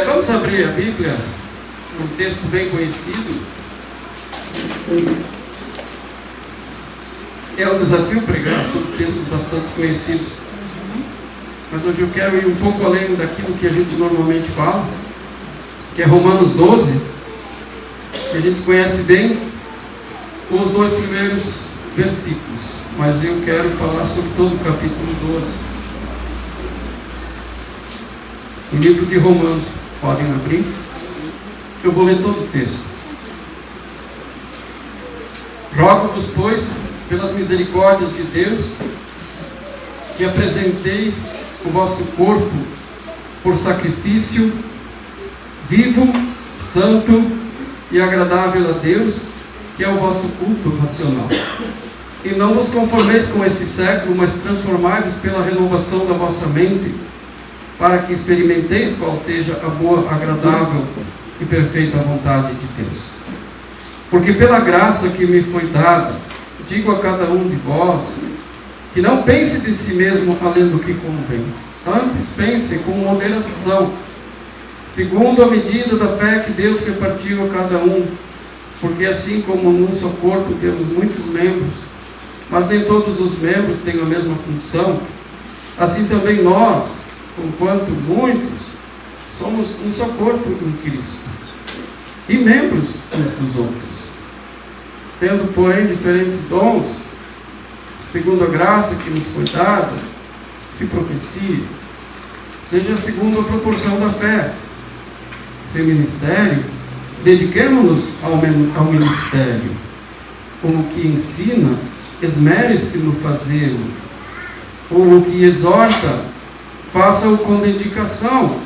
Vamos abrir a Bíblia, um texto bem conhecido. É um desafio pregar sobre textos bastante conhecidos, mas hoje eu quero ir um pouco além daquilo que a gente normalmente fala, que é Romanos 12, que a gente conhece bem os 2 primeiros versículos, mas eu quero falar sobre todo o capítulo 12. O livro de Romanos, podem abrir. Eu vou ler todo o texto. Rogo-vos, pois, pelas misericórdias de Deus, que apresenteis o vosso corpo por sacrifício vivo, santo e agradável a Deus, que é o vosso culto racional. E não vos conformeis com este século, mas transformai-vos pela renovação da vossa mente, para que experimenteis qual seja a boa, agradável e perfeita vontade de Deus. Porque pela graça que me foi dada, digo a cada um de vós, que não pense de si mesmo além do que convém. Antes pense com moderação, segundo a medida da fé que Deus repartiu a cada um. Porque assim como num só corpo temos muitos membros, mas nem todos os membros têm a mesma função, assim também nós, conquanto muitos, somos um só corpo em Cristo, e membros uns dos outros. Tendo, porém, diferentes dons, segundo a graça que nos foi dada, se profecia, seja segundo a proporção da fé. Se ministério, dediquemo-nos ao ministério. Como que ensina, esmere-se no fazê-lo. Ou o que exorta, faça-o com dedicação.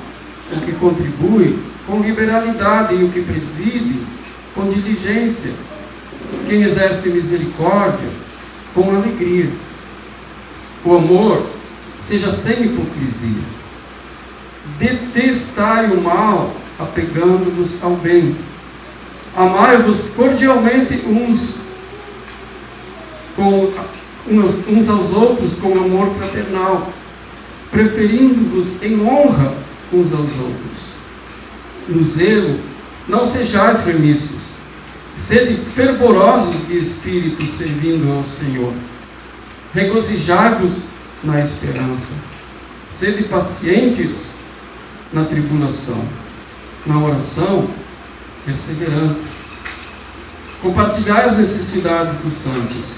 O que contribui, com liberalidade. E o que preside, com diligência. Quem exerce misericórdia, com alegria. O amor seja sem hipocrisia. Detestai o mal, apegando-vos ao bem. Amai-vos cordialmente uns aos outros com amor fraternal, preferindo-vos em honra uns aos outros. No zelo, não sejais remissos. Sede fervorosos de espírito, servindo ao Senhor. Regozijai-vos na esperança. Sede pacientes na tribulação. Na oração, perseverantes. Compartilhai as necessidades dos santos.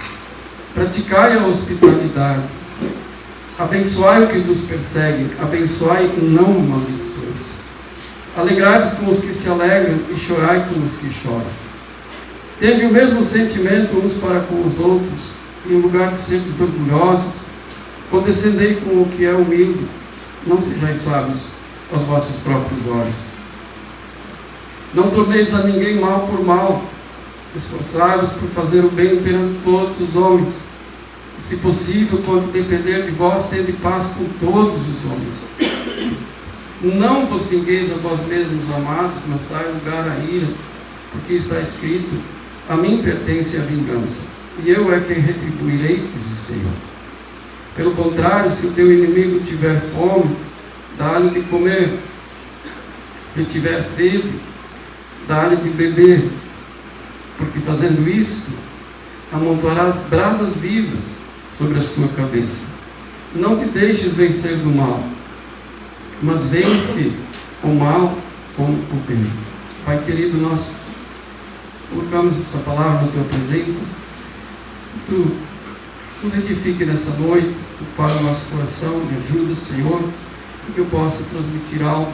Praticai a hospitalidade. Abençoai o que vos perseguem. Abençoai e não maldiçois. Alegrai-vos com os que se alegram e chorai com os que choram. Tende o mesmo sentimento uns para com os outros, e em lugar de seres orgulhosos, condescendei com o que é humilde. Não sejais sábios aos vossos próprios olhos. Não torneis a ninguém mal por mal. Esforçai-vos por fazer o bem perante todos os homens. E, se possível, quanto depender de vós, tende paz com todos os homens. Não vos vingueis a vós mesmos, amados, mas dai lugar à ira, porque está escrito: a mim pertence a vingança, e eu é quem retribuirei, diz o Senhor. Pelo contrário, se o teu inimigo tiver fome, dá-lhe de comer. Se tiver sede, dá-lhe de beber, porque fazendo isto, amontoarás brasas vivas sobre a sua cabeça. Não te deixes vencer do mal, mas vence o mal com o bem. Pai querido, nós colocamos essa palavra na tua presença. Tu nos edifique nessa noite, tu fala no nosso coração, me ajuda, Senhor, que eu possa transmitir algo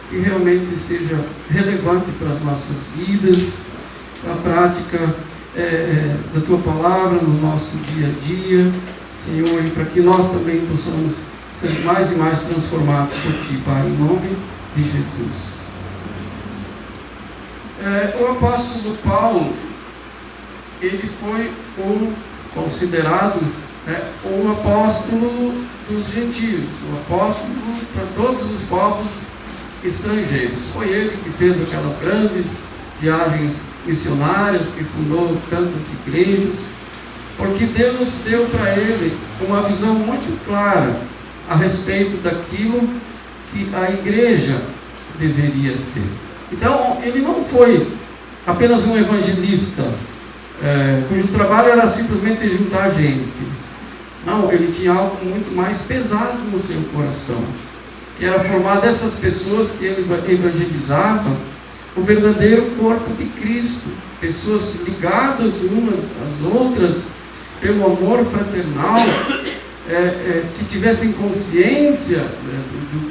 que realmente seja relevante para as nossas vidas, para a prática da tua palavra no nosso dia a dia, Senhor, e para que nós também possamos ser mais e mais transformados por ti, Pai, em nome de Jesus. O apóstolo Paulo, ele foi considerado o apóstolo dos gentios, o apóstolo para todos os povos estrangeiros. Foi ele que fez aquelas grandes viagens missionárias, que fundou tantas igrejas, porque Deus deu para ele uma visão muito clara a respeito daquilo que a igreja deveria ser. Então, ele não foi apenas um evangelista, cujo trabalho era simplesmente juntar gente. Não, ele tinha algo muito mais pesado no seu coração, que era formar dessas pessoas que ele evangelizava o verdadeiro corpo de Cristo, pessoas ligadas umas às outras pelo amor fraternal, que tivessem consciência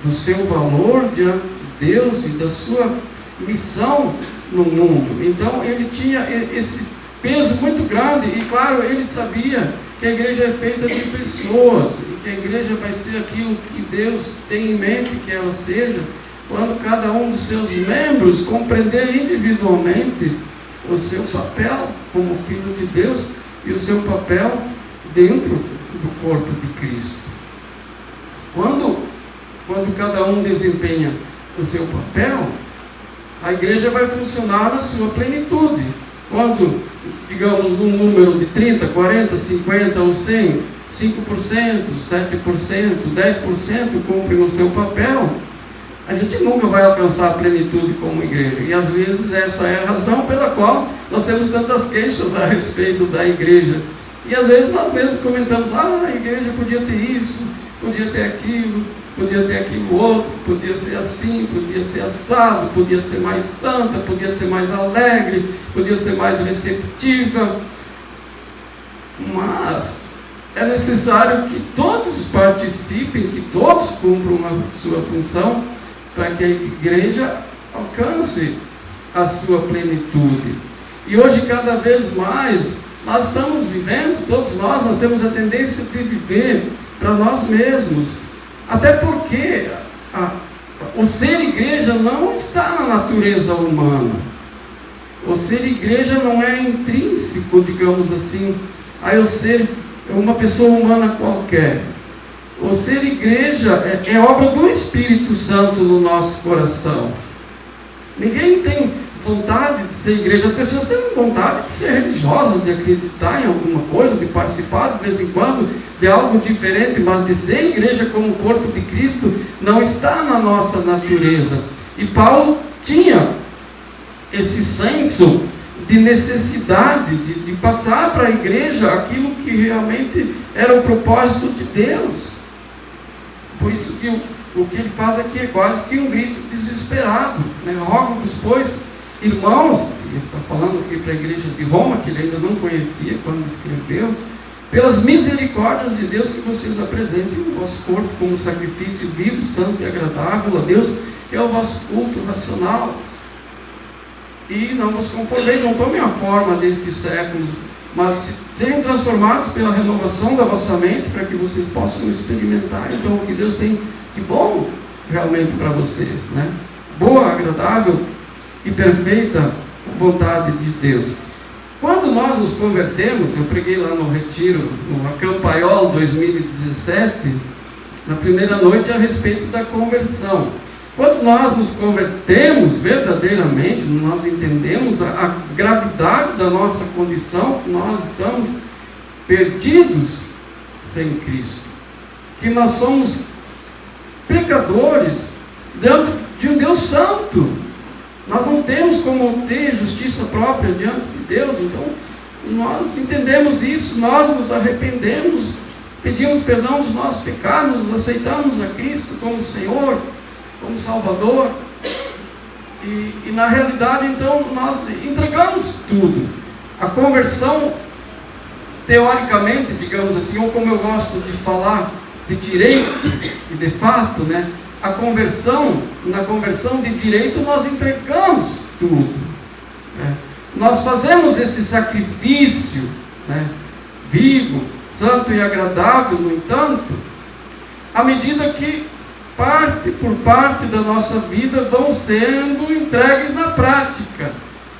do seu valor diante de Deus e da sua missão no mundo. Então ele tinha esse peso muito grande, e claro, ele sabia que a igreja é feita de pessoas, e que a igreja vai ser aquilo que Deus tem em mente que ela seja, quando cada um dos seus membros compreender individualmente o seu papel como filho de Deus e o seu papel dentro do corpo de Cristo. Quando cada um desempenha o seu papel, a igreja vai funcionar na sua plenitude. Quando, digamos, num número de 30, 40, 50 ou 100, 5%, 7%, 10% cumprem o seu papel, a gente nunca vai alcançar a plenitude como igreja. E às vezes essa é a razão pela qual nós temos tantas queixas a respeito da igreja. E às vezes nós mesmos comentamos: a igreja podia ter isso, podia ter aquilo outro, podia ser assim, podia ser assado, podia ser mais santa, podia ser mais alegre, podia ser mais receptiva. Mas é necessário que todos participem, que todos cumpram a sua função, para que a igreja alcance a sua plenitude. E hoje, cada vez mais, nós estamos vivendo, todos nós temos a tendência de viver para nós mesmos. Até porque o ser igreja não está na natureza humana. O ser igreja não é intrínseco, digamos assim, a eu ser uma pessoa humana qualquer. O ser igreja é obra do Espírito Santo no nosso coração. Ninguém tem vontade de ser igreja. As pessoas têm vontade de ser religiosas, de acreditar em alguma coisa, de participar de vez em quando de algo diferente, mas de ser igreja como corpo de Cristo não está na nossa natureza. E Paulo tinha esse senso de necessidade de passar para a igreja aquilo que realmente era o propósito de Deus. Por isso que o que ele faz aqui é quase que um grito desesperado, né? Rogo-vos, pois, irmãos, ele está falando aqui para a igreja de Roma, que ele ainda não conhecia quando escreveu, pelas misericórdias de Deus, que vocês apresentem o vosso corpo como sacrifício vivo, santo e agradável a Deus, que é o vosso culto racional. E não vos conformeis, não tomem a forma deste século, mas sejam transformados pela renovação da vossa mente, para que vocês possam experimentar então o que Deus tem de bom realmente para vocês, né? Boa, agradável e perfeita vontade de Deus. Quando nós nos convertemos, eu preguei lá no retiro, no Acampaiol 2017, na primeira noite, a respeito da conversão. Quando nós nos convertemos verdadeiramente, nós entendemos a gravidade da nossa condição, que nós estamos perdidos sem Cristo, que nós somos pecadores diante de um Deus santo. Nós não temos como ter justiça própria diante de Deus. Então nós entendemos isso, nós nos arrependemos, pedimos perdão dos nossos pecados, aceitamos a Cristo como Senhor, como Salvador, e na realidade então nós entregamos tudo. A conversão, teoricamente, digamos assim, ou como eu gosto de falar, de direito e de fato, né? A conversão, na conversão de direito nós entregamos tudo, né? Nós fazemos esse sacrifício, né? Vivo, santo e agradável. No entanto, à medida que parte por parte da nossa vida vão sendo entregues na prática,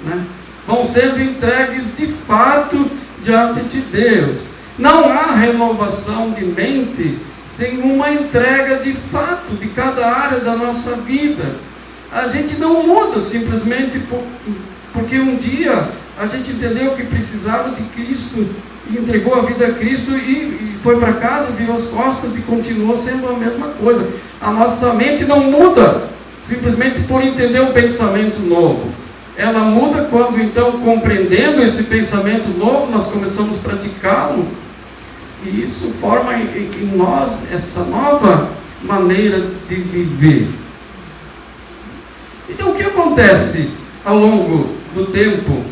né? Vão sendo entregues de fato diante de Deus. Não há renovação de mente sem uma entrega de fato de cada área da nossa vida. A gente não muda simplesmente porque um dia a gente entendeu que precisava de Cristo e entregou a vida a Cristo e foi para casa, virou as costas e continuou sendo a mesma coisa. A nossa mente não muda simplesmente por entender um pensamento novo. Ela muda quando, então, compreendendo esse pensamento novo, nós começamos a praticá-lo, e isso forma em nós essa nova maneira de viver. Então, o que acontece ao longo do tempo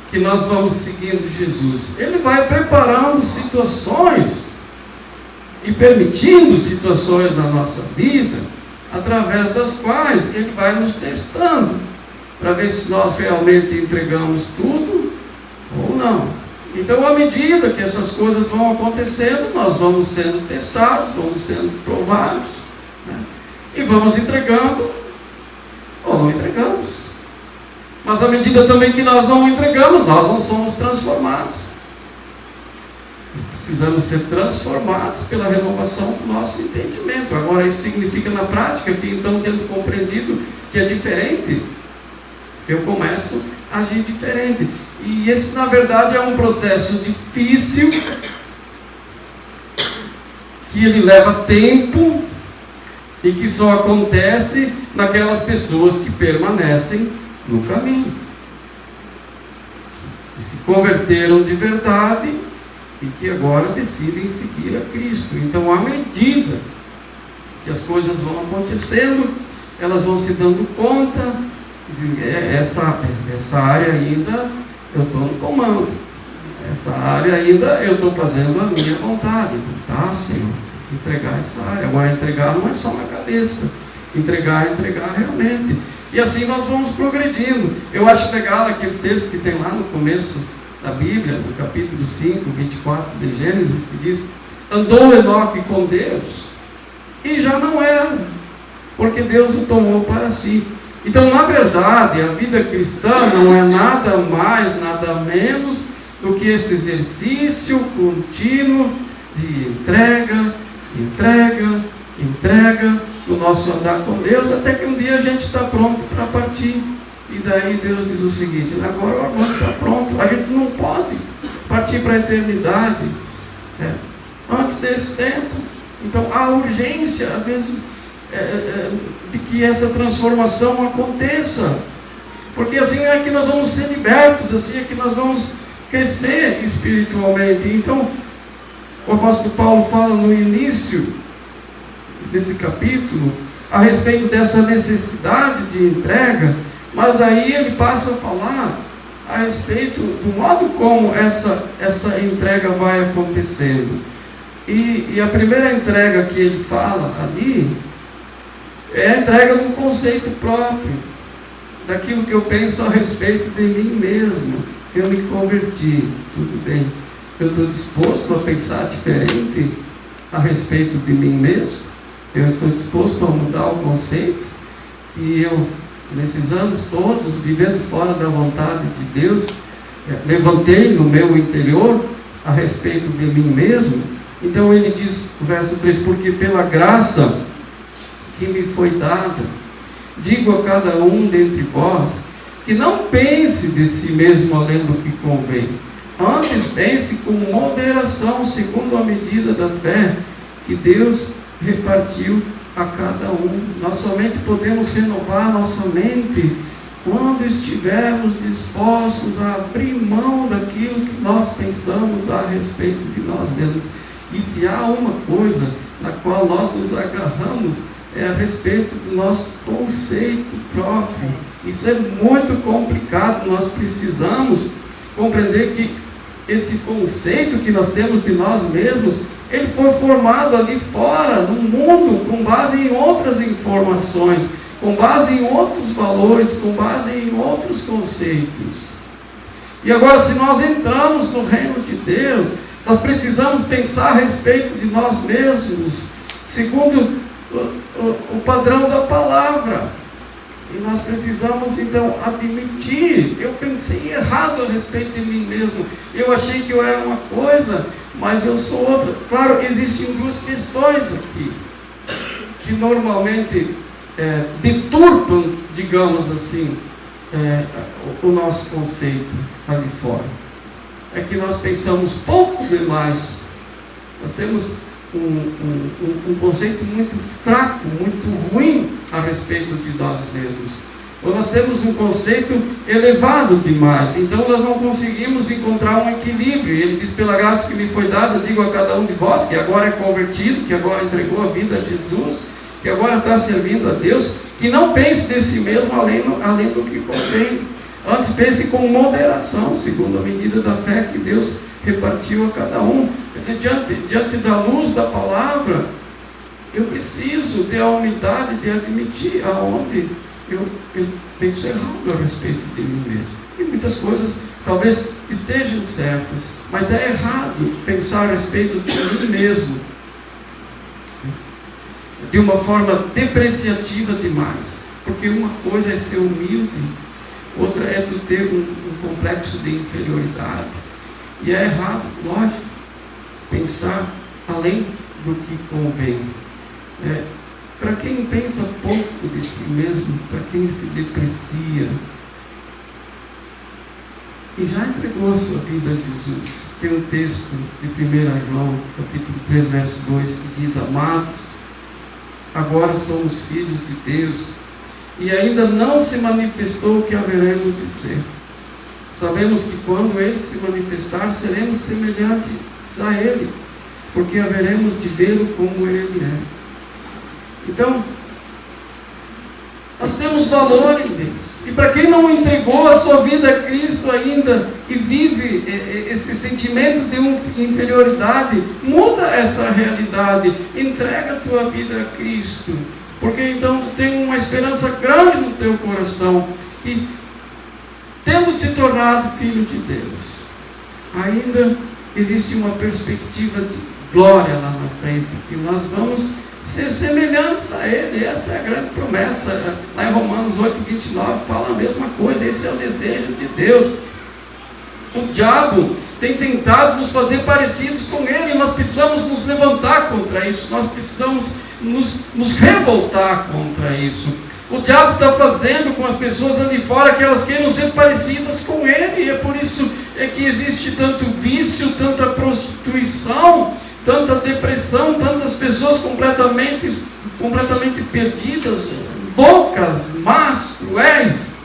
que nós vamos seguindo Jesus? Ele vai preparando situações e permitindo situações na nossa vida, através das quais Ele vai nos testando, para ver se nós realmente entregamos tudo ou não. Então, à medida que essas coisas vão acontecendo, nós vamos sendo testados, vamos sendo provados, né? E vamos entregando ou não entregamos. Mas à medida também que nós não entregamos, nós não somos transformados. Precisamos ser transformados pela renovação do nosso entendimento. Agora, isso significa na prática que, então, tendo compreendido que é diferente, eu começo a agir diferente. E esse, na verdade, é um processo difícil, que ele leva tempo e que só acontece naquelas pessoas que permanecem no caminho, que se converteram de verdade e que agora decidem seguir a Cristo. Então, à medida que as coisas vão acontecendo, elas vão se dando conta de essa área ainda eu estou no comando, essa área ainda eu estou fazendo a minha vontade. Então, tá, Senhor, tem que entregar essa área. Agora, entregar não é só na cabeça, entregar é entregar realmente. E assim nós vamos progredindo. Eu acho legal aquele texto que tem lá no começo da Bíblia, no capítulo 5, 24 de Gênesis, que diz: andou Enoque com Deus e já não era, porque Deus o tomou para si. Então, na verdade, a vida cristã não é nada mais, nada menos do que esse exercício contínuo de entrega, entrega, entrega, no nosso andar com Deus, até que um dia a gente está pronto para partir. E daí Deus diz o seguinte: agora o armando está pronto, a gente não pode partir para a eternidade antes desse tempo. Então há urgência, às vezes, de que essa transformação aconteça, porque assim é que nós vamos ser libertos, assim é que nós vamos crescer espiritualmente. Então o apóstolo Paulo fala no início desse capítulo a respeito dessa necessidade de entrega, mas daí ele passa a falar a respeito do modo como essa entrega vai acontecendo. E a primeira entrega que ele fala ali é a entrega do conceito próprio, daquilo que eu penso a respeito de mim mesmo. Eu me converti, tudo bem, eu estou disposto a pensar diferente a respeito de mim mesmo. Eu estou disposto a mudar o conceito que eu, nesses anos todos, vivendo fora da vontade de Deus, levantei no meu interior a respeito de mim mesmo. Então ele diz, no verso 3, porque pela graça que me foi dada, digo a cada um dentre vós, que não pense de si mesmo além do que convém, antes pense com moderação, segundo a medida da fé que Deus repartiu a cada um. Nós somente podemos renovar nossa mente quando estivermos dispostos a abrir mão daquilo que nós pensamos a respeito de nós mesmos. E se há uma coisa na qual nós nos agarramos, é a respeito do nosso conceito próprio. Isso é muito complicado. Nós precisamos compreender que esse conceito que nós temos de nós mesmos, ele foi formado ali fora, no mundo, com base em outras informações, com base em outros valores, com base em outros conceitos. E agora, se nós entramos no reino de Deus, nós precisamos pensar a respeito de nós mesmos, segundo o padrão da palavra. E nós precisamos então admitir: eu pensei errado a respeito de mim mesmo, eu achei que eu era uma coisa, mas eu sou outra. Claro, existem duas questões aqui, que normalmente deturpam, digamos assim, o nosso conceito ali fora. é que nós pensamos pouco demais. Nós temos um conceito muito fraco, muito ruim a respeito de nós mesmos. Ou nós temos um conceito elevado demais, então nós não conseguimos encontrar um equilíbrio. Ele diz: pela graça que me foi dada, digo a cada um de vós, que agora é convertido, que agora entregou a vida a Jesus, que agora está servindo a Deus, que não pense de si mesmo além do que convém. Antes pense com moderação, segundo a medida da fé que Deus repartiu a cada um. Diante da luz da palavra, eu preciso ter a humildade de admitir aonde eu penso errado a respeito de mim mesmo. E muitas coisas talvez estejam certas, mas é errado pensar a respeito de mim mesmo de uma forma depreciativa demais. Porque uma coisa é ser humilde, outra é tu ter um complexo de inferioridade. E é errado, lógico, pensar além do que convém. Para quem pensa pouco de si mesmo, para quem se deprecia e já entregou a sua vida a Jesus, tem um texto de 1 João, capítulo 3, verso 2, que diz: amados, agora somos filhos de Deus, e ainda não se manifestou o que haveremos de ser. Sabemos que quando Ele se manifestar, seremos semelhantes a Ele, porque haveremos de vê-lo como Ele é. Então, nós temos valor em Deus. E para quem não entregou a sua vida a Cristo ainda e vive esse sentimento de inferioridade, muda essa realidade. Entrega a tua vida a Cristo. Porque então tu tem uma esperança grande no teu coração, que tendo se tornado filho de Deus, ainda existe uma perspectiva de glória lá na frente, que nós vamos ser semelhantes a Ele. Essa é a grande promessa. Lá em Romanos 8:29 fala a mesma coisa. Esse é o desejo de Deus. O diabo tem tentado nos fazer parecidos com Ele, e nós precisamos nos levantar contra isso, nós precisamos nos revoltar contra isso. O diabo está fazendo com as pessoas ali fora que elas queiram ser parecidas com Ele, e é por isso que existe tanto vício, tanta prostituição, tanta depressão, tantas pessoas completamente perdidas, loucas, más, cruéis,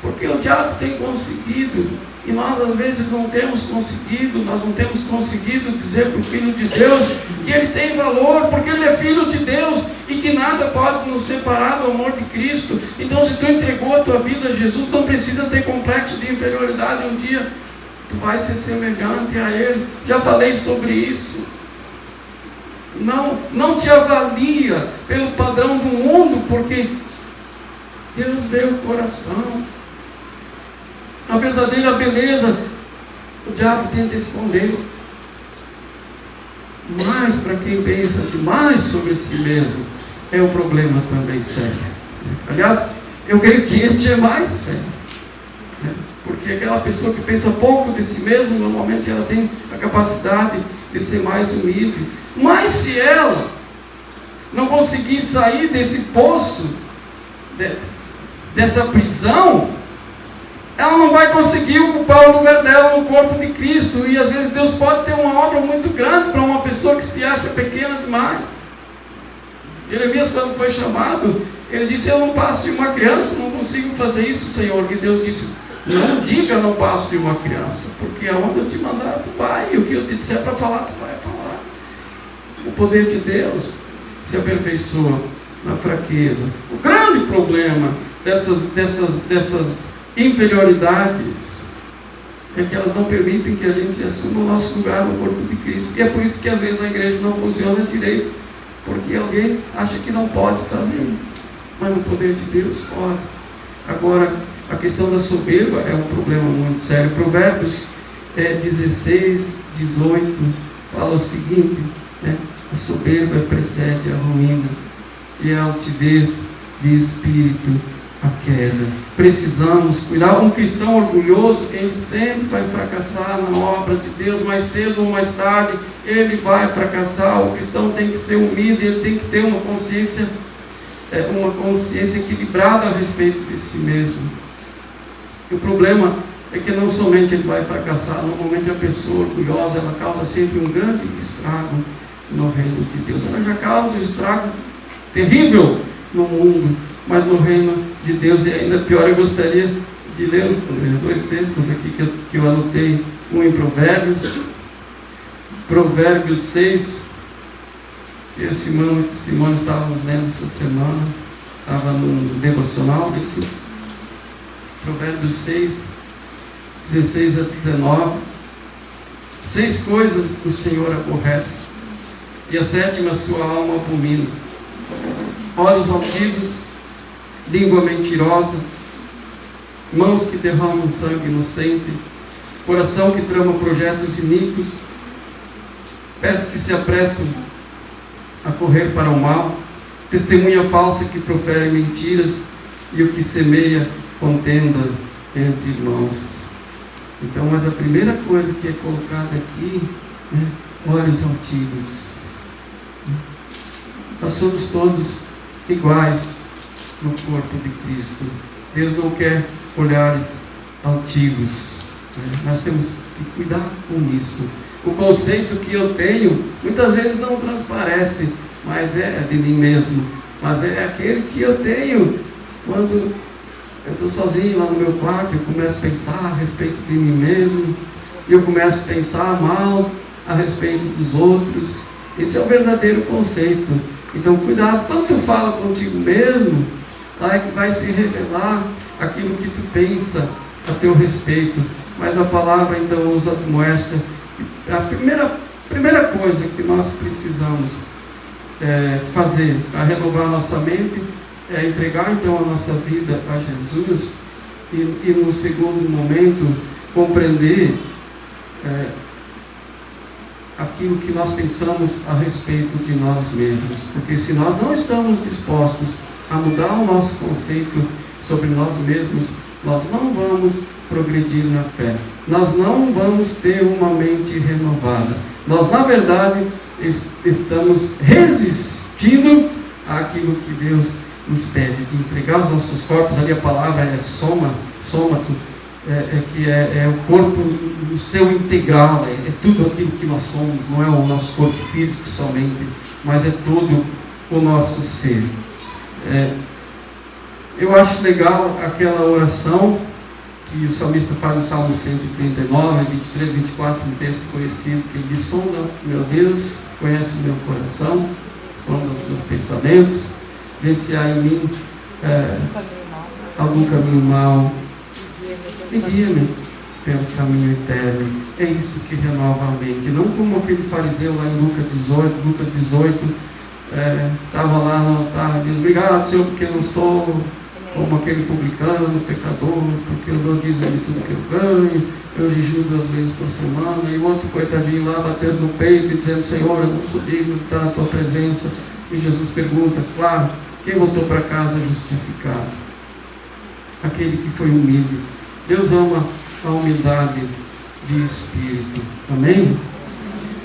porque o diabo tem conseguido, e nós às vezes não temos conseguido dizer para o Filho de Deus que ele tem valor, porque ele é Filho de Deus, e que nada pode nos separar do amor de Cristo. Então, se tu entregou a tua vida a Jesus, não precisa ter complexo de inferioridade. Um dia tu vai ser semelhante a Ele. Já falei sobre isso. Não te avalia pelo padrão do mundo, porque Deus vê o coração. A verdadeira beleza, o diabo tenta esconder. Mas para quem pensa demais sobre si mesmo, é um problema também sério. Aliás, eu creio que este é mais sério. Porque aquela pessoa que pensa pouco de si mesmo, normalmente ela tem a capacidade de ser mais humilde. Mas se ela não conseguir sair desse poço, dessa prisão, ela não vai conseguir ocupar o lugar dela no corpo de Cristo. E às vezes Deus pode ter uma obra muito grande para uma pessoa que se acha pequena demais. Jeremias, quando foi chamado, ele disse: eu não passo de uma criança, não consigo fazer isso, Senhor. E Deus disse: não diga não passo de uma criança, porque aonde eu te mandar tu vai, e o que eu te disser para falar, tu vai falar. O poder de Deus se aperfeiçoa na fraqueza. O grande problema dessas inferioridades é que elas não permitem que a gente assuma o nosso lugar no corpo de Cristo. E é por isso que às vezes a igreja não funciona direito, porque alguém acha que não pode fazer, mas no poder de Deus pode. Agora, a questão da soberba é um problema muito sério. Provérbios 16, 18 fala o seguinte: a soberba precede a ruína, e a altivez de espírito a queda. Precisamos cuidar. Um cristão orgulhoso, ele sempre vai fracassar na obra de Deus, mais cedo ou mais tarde ele vai fracassar. O cristão tem que ser humilde, ele tem que ter uma consciência equilibrada a respeito de si mesmo. E o problema é que não somente ele vai fracassar, normalmente a pessoa orgulhosa, ela causa sempre um grande estrago no reino de Deus. Ela já causa um estrago terrível no mundo, mas no reino de Deus é ainda pior. Eu gostaria de ler dois textos aqui que eu anotei, um em Provérbios 6, que eu e Simone estávamos lendo essa semana, estava no devocional desses. Provérbios 6, 16 a 19. 6 coisas o Senhor aborrece, e a 7ª sua alma abomina: olhos altivos, língua mentirosa, mãos que derramam sangue inocente, coração que trama projetos iníquos, pés que se apressam a correr para o mal, testemunha falsa que profere mentiras, e o que semeia contenda entre irmãos. Então, mas a primeira coisa que é colocada aqui é olhos altivos. Nós somos todos iguais no corpo de Cristo. Deus não quer olhares altivos. Nós temos que cuidar com isso. O conceito que eu tenho muitas vezes não transparece, mas é de mim mesmo. Mas é aquele que eu tenho quando eu estou sozinho lá no meu quarto. Eu começo a pensar a respeito de mim mesmo, e eu começo a pensar mal a respeito dos outros. Esse é o verdadeiro conceito. Então, cuidado, quando tu fala contigo mesmo, lá é que vai se revelar aquilo que tu pensa a teu respeito. Mas a palavra então nos admoesta. A primeira coisa que nós precisamos fazer para renovar a nossa mente é entregar então a nossa vida a Jesus, e no segundo momento compreender aquilo que nós pensamos a respeito de nós mesmos. Porque se nós não estamos dispostos a mudar o nosso conceito sobre nós mesmos, nós não vamos progredir na fé, nós não vamos ter uma mente renovada. Nós, na verdade, estamos resistindo àquilo que Deus nos pede, de entregar os nossos corpos. Ali a palavra é sômato, que é o corpo no seu integral, é tudo aquilo que nós somos, não é o nosso corpo físico somente, mas é todo o nosso ser. Eu acho legal aquela oração que o salmista faz no Salmo 139, 23, 24, um texto conhecido, que ele diz: sonda, meu Deus, conhece o meu coração, sonda os meus pensamentos, vê se há em mim algum caminho mau, e guia-me pelo caminho eterno. É isso que renova a mente, não como aquele fariseu lá em Lucas 18, estava lá no altar, diz: obrigado, Senhor, porque eu não sou como aquele publicano, pecador, porque eu dou dízimo de tudo que eu ganho, eu jejuo 2 vezes por semana. E o outro coitadinho lá batendo no peito e dizendo: Senhor, eu não sou digno de estar na tua presença. E Jesus pergunta: claro, quem voltou para casa justificado? Aquele que foi humilde. Deus ama a humildade de espírito. Amém?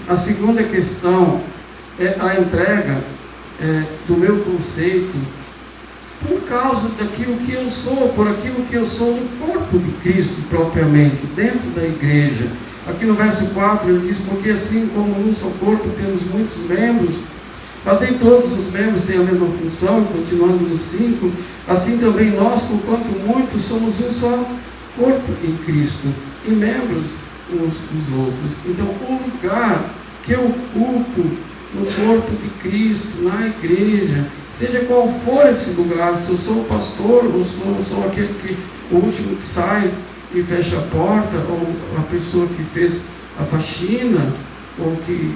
A segunda questão é a entrega do meu conceito por causa daquilo que eu sou, por aquilo que eu sou no corpo de Cristo propriamente, dentro da igreja. Aqui no verso 4 ele diz: porque assim como num só corpo temos muitos membros, mas nem todos os membros têm a mesma função. Continuando no 5, assim também nós, porquanto muitos, somos um só corpo em Cristo, e membros uns dos outros. Então, o lugar que eu ocupo no corpo de Cristo, na igreja, seja qual for esse lugar, se eu sou o pastor, ou sou aquele o último que sai e fecha a porta, ou a pessoa que fez a faxina, ou que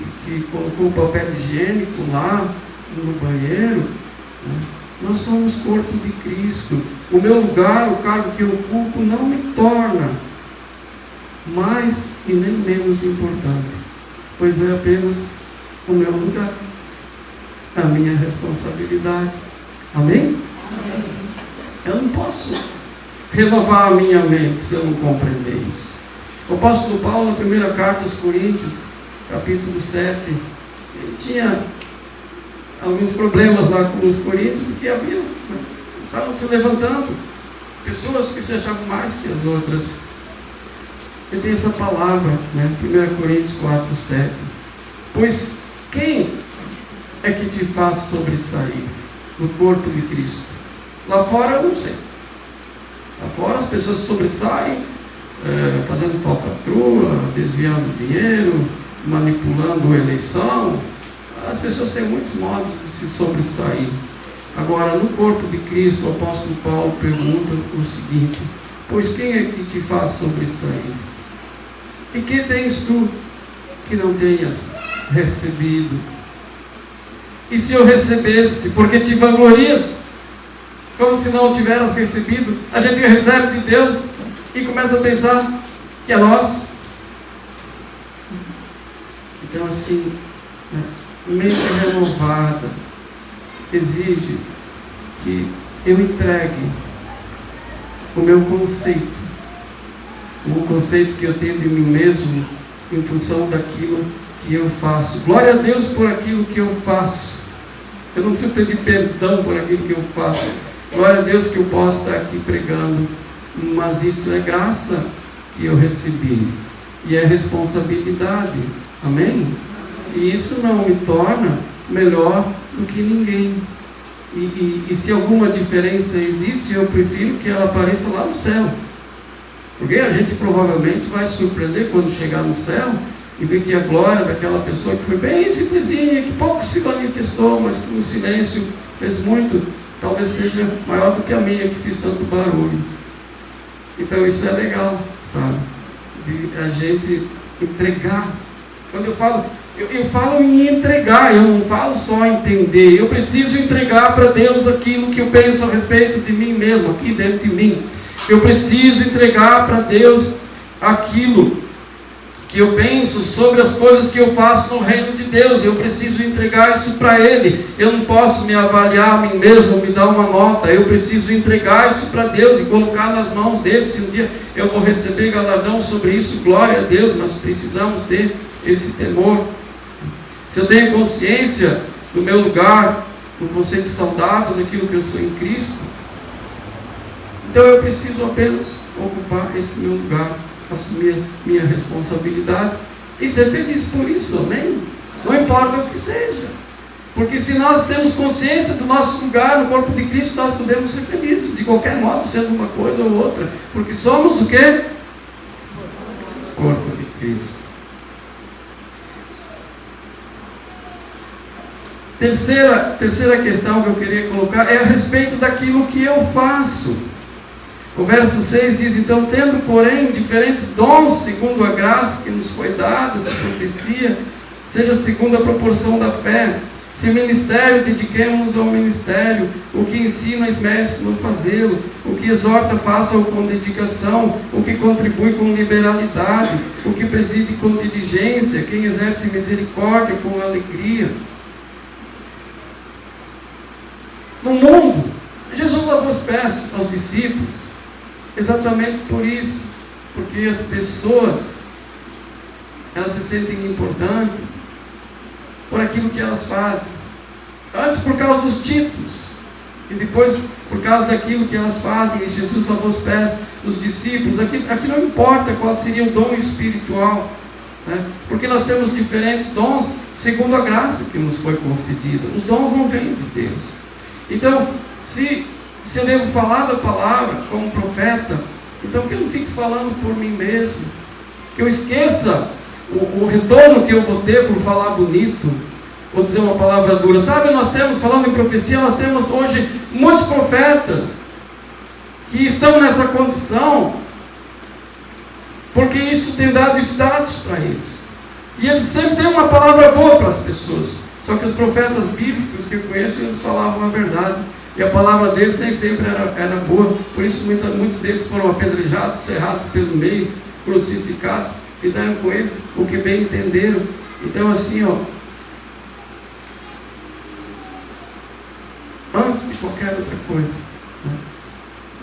colocou o papel higiênico lá no banheiro, nós somos corpo de Cristo. O meu lugar, o cargo que eu ocupo, não me torna mais e nem menos importante, pois é apenas o meu lugar, a minha responsabilidade. Amém? Amém. Eu não posso renovar a minha mente se eu não compreender isso. O apóstolo Paulo, na primeira carta aos Coríntios, capítulo 7, ele tinha alguns problemas lá com os coríntios, porque estavam se levantando pessoas que se achavam mais que as outras. Ele tem essa palavra, né? 1 Coríntios 4, 7. Pois quem é que te faz sobressair no corpo de Cristo? Lá fora eu não sei. Lá fora as pessoas sobressaem, fazendo falcatrua, desviando dinheiro, manipulando a eleição. As pessoas têm muitos modos de se sobressair. Agora, no corpo de Cristo, o apóstolo Paulo pergunta o seguinte: pois quem é que te faz sobressair? E que tens tu que não tenhas recebido? E se eu recebeste, porque te vanglorias, como se não tivesse recebido? A gente recebe de Deus e começa a pensar que é nosso. Então, assim, mente renovada exige que eu entregue o meu conceito, o conceito que eu tenho de mim mesmo, em função daquilo que eu faço. Glória a Deus por aquilo que eu faço. Eu não preciso pedir perdão por aquilo que eu faço. Glória a Deus que eu posso estar aqui pregando, mas isso é graça que eu recebi, e é responsabilidade. Amém? E isso não me torna melhor do que ninguém. E se alguma diferença existe, eu prefiro que ela apareça lá no céu. Porque a gente provavelmente vai se surpreender quando chegar no céu e ver que a glória daquela pessoa que foi bem simplesinha, que pouco se manifestou, mas que no silêncio fez muito, talvez seja maior do que a minha, que fiz tanto barulho. Então isso é legal, sabe? De a gente entregar. Quando eu falo em entregar, eu não falo só entender. Eu preciso entregar para Deus aquilo que eu penso a respeito de mim mesmo, aqui dentro de mim. Eu preciso entregar para Deus aquilo que eu penso sobre as coisas que eu faço no reino de Deus. Eu preciso entregar isso para Ele. Eu não posso me avaliar a mim mesmo, me dar uma nota. Eu preciso entregar isso para Deus e colocar nas mãos dele. Se um dia eu vou receber galardão sobre isso, glória a Deus, mas precisamos ter esse temor. Se eu tenho consciência do meu lugar, do conceito saudável daquilo que eu sou em Cristo, então eu preciso apenas ocupar esse meu lugar, assumir minha responsabilidade e ser feliz por isso, amém? Não importa o que seja, porque se nós temos consciência do nosso lugar no corpo de Cristo, nós podemos ser felizes de qualquer modo, sendo uma coisa ou outra, porque somos o quê? Corpo de Cristo. Terceira questão que eu queria colocar é a respeito daquilo que eu faço. O verso 6 diz: então, tendo porém diferentes dons, segundo a graça que nos foi dada, se profecia, seja segundo a proporção da fé. Se ministério, dediquemos-nos ao ministério. O que ensina, esmere-se no fazê-lo. O que exorta, faça-o com dedicação. O que contribui, com liberalidade. O que preside, com diligência. Quem exerce misericórdia, com alegria. No mundo, Jesus lavou os pés aos discípulos, exatamente por isso, porque as pessoas, elas se sentem importantes por aquilo que elas fazem, antes por causa dos títulos, e depois por causa daquilo que elas fazem. E Jesus lavou os pés dos discípulos. Aqui não importa qual seria o dom espiritual, né? Porque nós temos diferentes dons, segundo a graça que nos foi concedida. Os dons não vêm de Deus. Então, se eu devo falar da palavra como profeta, então que eu não fique falando por mim mesmo, que eu esqueça o retorno que eu vou ter por falar bonito, ou dizer uma palavra dura. Sabe, nós temos, falando em profecia, nós temos hoje muitos profetas que estão nessa condição, porque isso tem dado status para eles, e eles sempre têm uma palavra boa para as pessoas. Só que os profetas bíblicos que eu conheço, eles falavam a verdade, e a palavra deles nem sempre era boa. Por isso muitos deles foram apedrejados, cerrados pelo meio, crucificados. Fizeram com eles o que bem entenderam. Então assim, antes de qualquer outra coisa, né,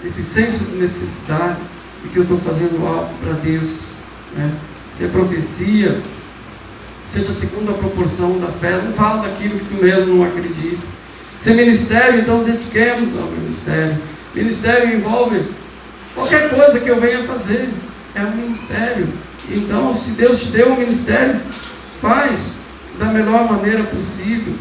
esse senso de necessidade de que eu estou fazendo algo para Deus, né? Se é profecia, seja segundo a proporção da fé. Não fala daquilo que tu mesmo não acredita. Se é ministério, então dediquemos ao ministério. Ministério envolve qualquer coisa que eu venha fazer. é um ministério. Então, se Deus te deu um ministério, faz da melhor maneira possível,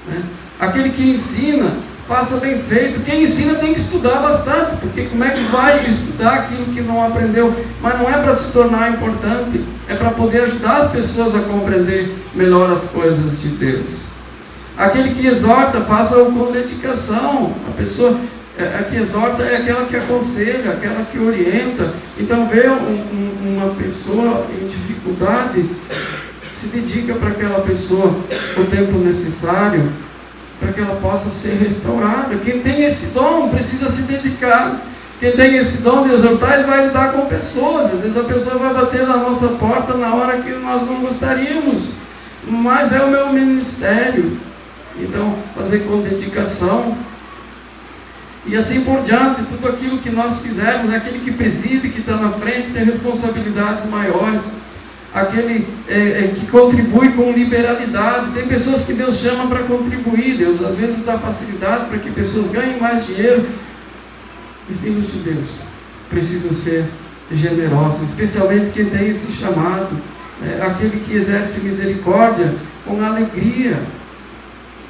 né? Aquele que ensina, faça bem feito. Quem ensina tem que estudar bastante, porque como é que vai estudar aquilo que não aprendeu? Mas não é para se tornar importante, é para poder ajudar as pessoas a compreender melhor as coisas de Deus. Aquele que exorta, faça-o com dedicação. A pessoa que exorta é aquela que aconselha, aquela que orienta. Então, vê uma pessoa em dificuldade, se dedica para aquela pessoa o tempo necessário, para que ela possa ser restaurada. Quem tem esse dom precisa se dedicar. Quem tem esse dom de exortar, ele vai lidar com pessoas. Às vezes a pessoa vai bater na nossa porta na hora que nós não gostaríamos, mas é o meu ministério. Então, fazer com dedicação, e assim por diante. Tudo aquilo que nós fizermos, aquele que preside, que está na frente, tem responsabilidades maiores. Aquele que contribui com liberalidade. Tem pessoas que Deus chama para contribuir. Deus às vezes dá facilidade para que pessoas ganhem mais dinheiro. E filhos de Deus precisam ser generosos, especialmente quem tem esse chamado. Aquele que exerce misericórdia com alegria.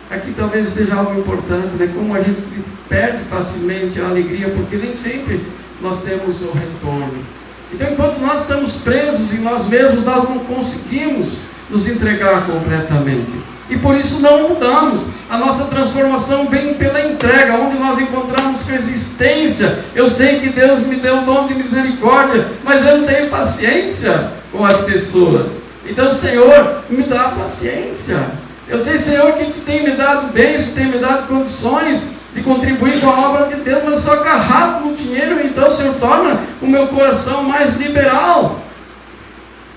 Aqui talvez seja algo importante, né? Como a gente perde facilmente a alegria, porque nem sempre nós temos o retorno. Então, enquanto nós estamos presos em nós mesmos, nós não conseguimos nos entregar completamente. E por isso não mudamos. A nossa transformação vem pela entrega, onde nós encontramos resistência. Eu sei que Deus me deu o dom de misericórdia, mas eu não tenho paciência com as pessoas. Então, Senhor, me dá paciência. Eu sei, Senhor, que Tu tem me dado bens, Tu tem me dado condições de contribuir com a obra de Deus, mas só agarrado no dinheiro. Então, Senhor, torna o meu coração mais liberal.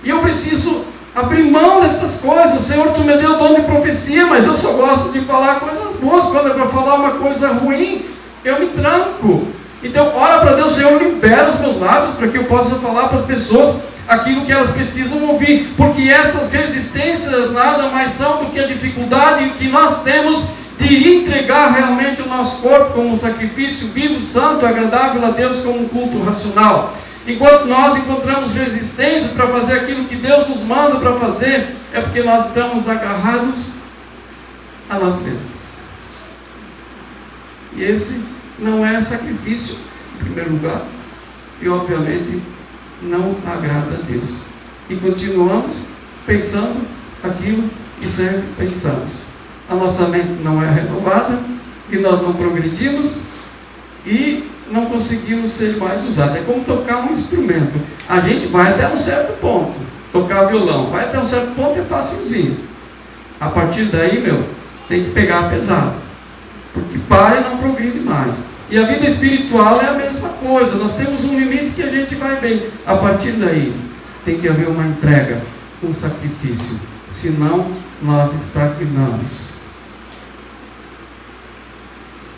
E eu preciso abrir mão dessas coisas. Senhor, Tu me deu o dom de profecia, mas eu só gosto de falar coisas boas. Quando é para falar uma coisa ruim, eu me tranco. Então, ora para Deus, Senhor, libera os meus lábios para que eu possa falar para as pessoas aquilo que elas precisam ouvir, porque essas resistências nada mais são do que a dificuldade que nós temos de entregar realmente o nosso corpo como um sacrifício vivo, santo, agradável a Deus, como um culto racional. Enquanto nós encontramos resistências para fazer aquilo que Deus nos manda para fazer, é porque nós estamos agarrados a nós mesmos. E esse não é sacrifício, em primeiro lugar, e obviamente não agrada a Deus. E continuamos pensando aquilo que sempre pensamos. A nossa mente não é renovada, e nós não progredimos, e não conseguimos ser mais usados. É como tocar um instrumento. A gente vai até um certo ponto. Tocar violão, vai até um certo ponto, é facilzinho. A partir daí, tem que pegar pesado, porque para e não progride mais. E a vida espiritual é a mesma coisa. Nós temos um limite que a gente vai bem. A partir daí, tem que haver uma entrega, um sacrifício. Senão, nós estagnamos.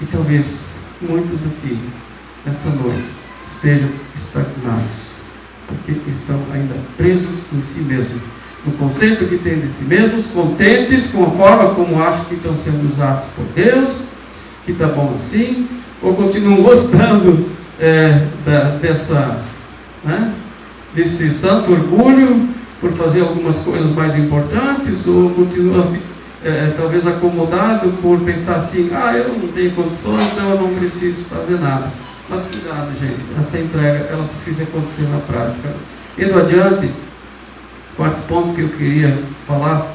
E talvez muitos aqui, essa noite, estejam estagnados, porque estão ainda presos em si mesmos, no conceito que têm de si mesmos, contentes com a forma como acham que estão sendo usados por Deus, que está bom assim, ou continuam gostando desse santo orgulho por fazer algumas coisas mais importantes, ou continuam talvez acomodado por pensar assim, eu não tenho condições, então eu não preciso fazer nada. Mas cuidado, gente, essa entrega ela precisa acontecer na prática. Indo adiante, quarto ponto que eu queria falar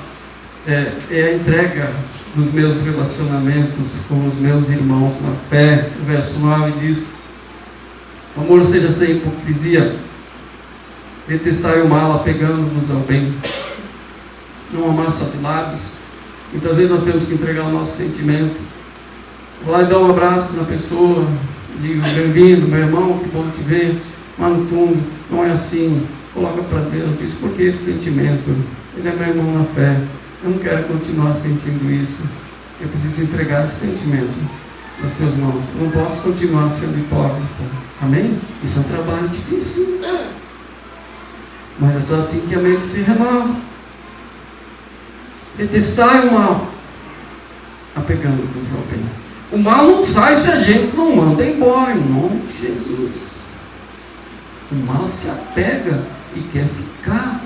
é a entrega dos meus relacionamentos com os meus irmãos na fé. O verso 9 diz: o amor seja sem hipocrisia, detestai o mal, apegando-vos ao bem, não amar só de lábios. Muitas vezes nós temos que entregar o nosso sentimento. Vou lá e dar um abraço na pessoa, digo, bem-vindo, meu irmão, que bom te ver, mas no fundo não é assim. Coloca para Deus, diz, porque esse sentimento, ele é meu irmão na fé, eu não quero continuar sentindo isso, eu preciso entregar esse sentimento nas tuas mãos, eu não posso continuar sendo hipócrita. Amém? Isso é um trabalho difícil, mas é só assim que a mente se renova. Detestai o mal, apegando-vos ao bem. O mal não sai se a gente não manda embora, em nome de Jesus. O mal se apega e quer ficar.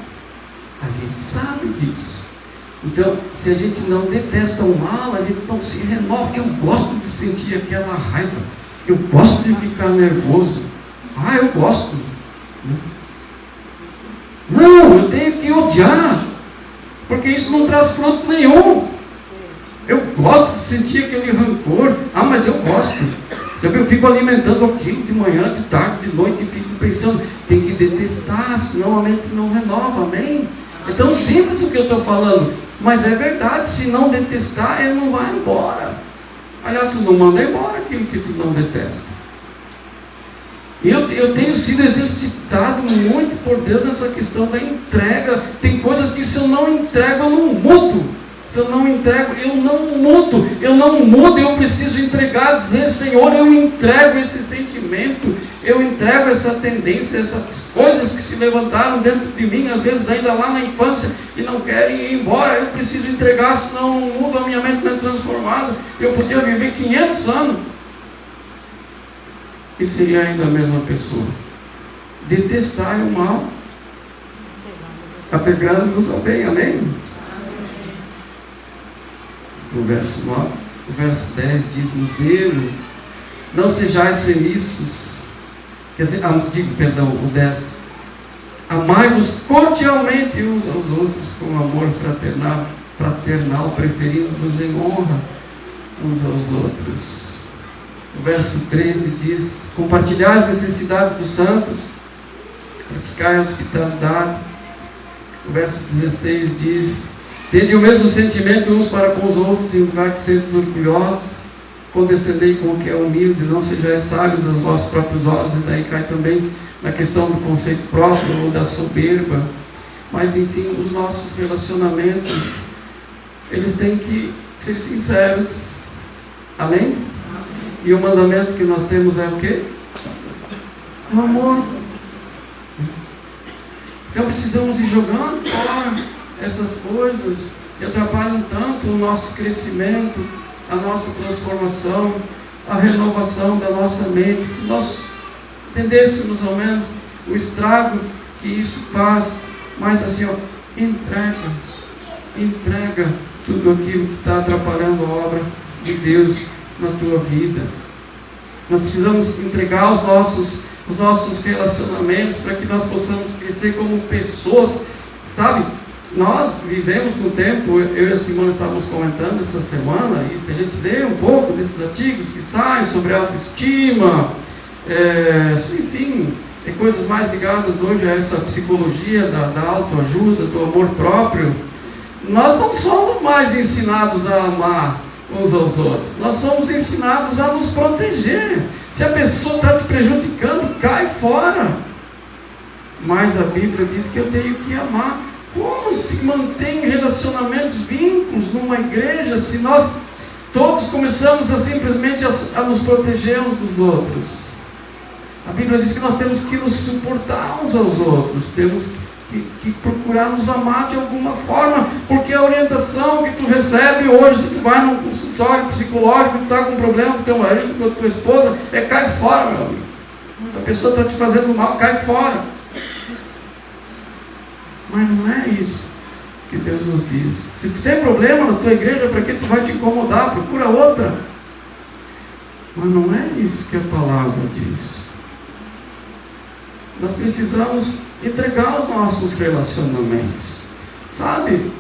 A gente sabe disso. Então, se a gente não detesta o mal, a gente não se renova. Eu gosto de sentir aquela raiva. Eu gosto de ficar nervoso. Eu gosto. Não, eu tenho que odiar. Porque isso não traz fruto nenhum. Eu gosto de sentir aquele rancor. Mas eu gosto. Eu fico alimentando aquilo de manhã, de tarde, de noite, e fico pensando, tem que detestar, senão a mente não renova, amém? É tão simples o que eu estou falando, mas é verdade, se não detestar, ele não vai embora. Aliás, tu não manda embora aquilo que tu não detesta. Eu tenho sido exercitado muito por Deus nessa questão da entrega. Tem coisas que se eu não entrego, eu não mudo. Se eu não entrego, eu não mudo. Eu não mudo, eu preciso entregar, dizer, Senhor, eu entrego esse sentimento, eu entrego essa tendência, essas coisas que se levantaram dentro de mim, às vezes ainda lá na infância, e não querem ir embora. Eu preciso entregar, senão eu não mudo, a minha mente não é transformada. Eu podia viver 500 anos e seria ainda a mesma pessoa. Detestar o mal, apegando-nos ao bem, amém? O verso 9, o verso 10 diz: no zelo, não sejais felices. Quer dizer, o 10: amai-vos cordialmente uns aos outros com amor fraternal, preferindo-vos em honra uns aos outros. O verso 13 diz: compartilhai as necessidades dos santos, praticai a hospitalidade. O verso 16 diz: tende o mesmo sentimento uns para com os outros, em lugar de seres orgulhosos, condescendei com o que é humilde, não sejais sábios aos vossos próprios olhos. E daí cai também na questão do conceito próprio ou da soberba. Mas enfim, os nossos relacionamentos, eles têm que ser sinceros, amém? E o mandamento que nós temos é o quê? O amor. Então precisamos ir jogando fora essas coisas que atrapalham tanto o nosso crescimento, a nossa transformação, a renovação da nossa mente. Se nós entendêssemos ao menos o estrago que isso faz, mas assim, entrega tudo aquilo que está atrapalhando a obra de Deus na tua vida. Nós precisamos entregar os nossos relacionamentos para que nós possamos crescer como pessoas, sabe? Nós vivemos no tempo, eu e a Simone estávamos comentando essa semana, e se a gente lê um pouco desses artigos que saem sobre autoestima, enfim, coisas mais ligadas hoje a essa psicologia da autoajuda, do amor próprio, nós não somos mais ensinados a amar uns aos outros, nós somos ensinados a nos proteger. Se a pessoa está te prejudicando, cai fora. Mas a Bíblia diz que eu tenho que amar. Como se mantém relacionamentos, vínculos numa igreja, se nós todos começamos a simplesmente a nos proteger uns dos outros? A Bíblia diz que nós temos que nos suportar uns aos outros, temos que procurar nos amar de alguma forma, porque a orientação que tu recebe hoje, se tu vai num consultório psicológico, tu está com um problema com teu marido, com a tua esposa, cai fora, meu amigo. Se a pessoa está te fazendo mal, cai fora. Mas não é isso que Deus nos diz. Se tu tem problema na tua igreja, para que tu vai te incomodar? Procura outra. Mas não é isso que a palavra diz. Nós precisamos entregar os nossos relacionamentos. Sabe?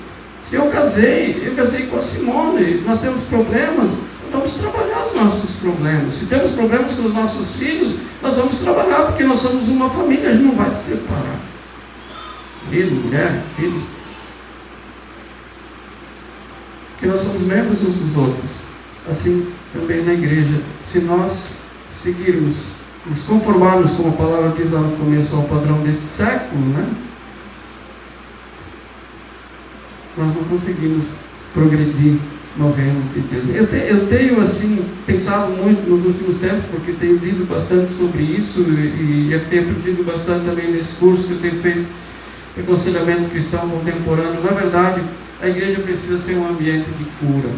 Se eu casei com a Simone, nós temos problemas, nós vamos trabalhar os nossos problemas. Se temos problemas com os nossos filhos, nós vamos trabalhar, porque nós somos uma família, a gente não vai se separar. Filho, mulher, filhos. Porque nós somos membros uns dos outros. Assim também na igreja. Se nós seguirmos, nos conformarmos, como a palavra diz lá no começo, ao padrão deste século, né? Nós não conseguimos progredir no reino de Deus. Eu tenho assim pensado muito nos últimos tempos, porque tenho lido bastante sobre isso e tenho aprendido bastante também nesse curso que eu tenho feito, Aconselhamento Cristão Contemporâneo. Na verdade, a igreja precisa ser um ambiente de cura.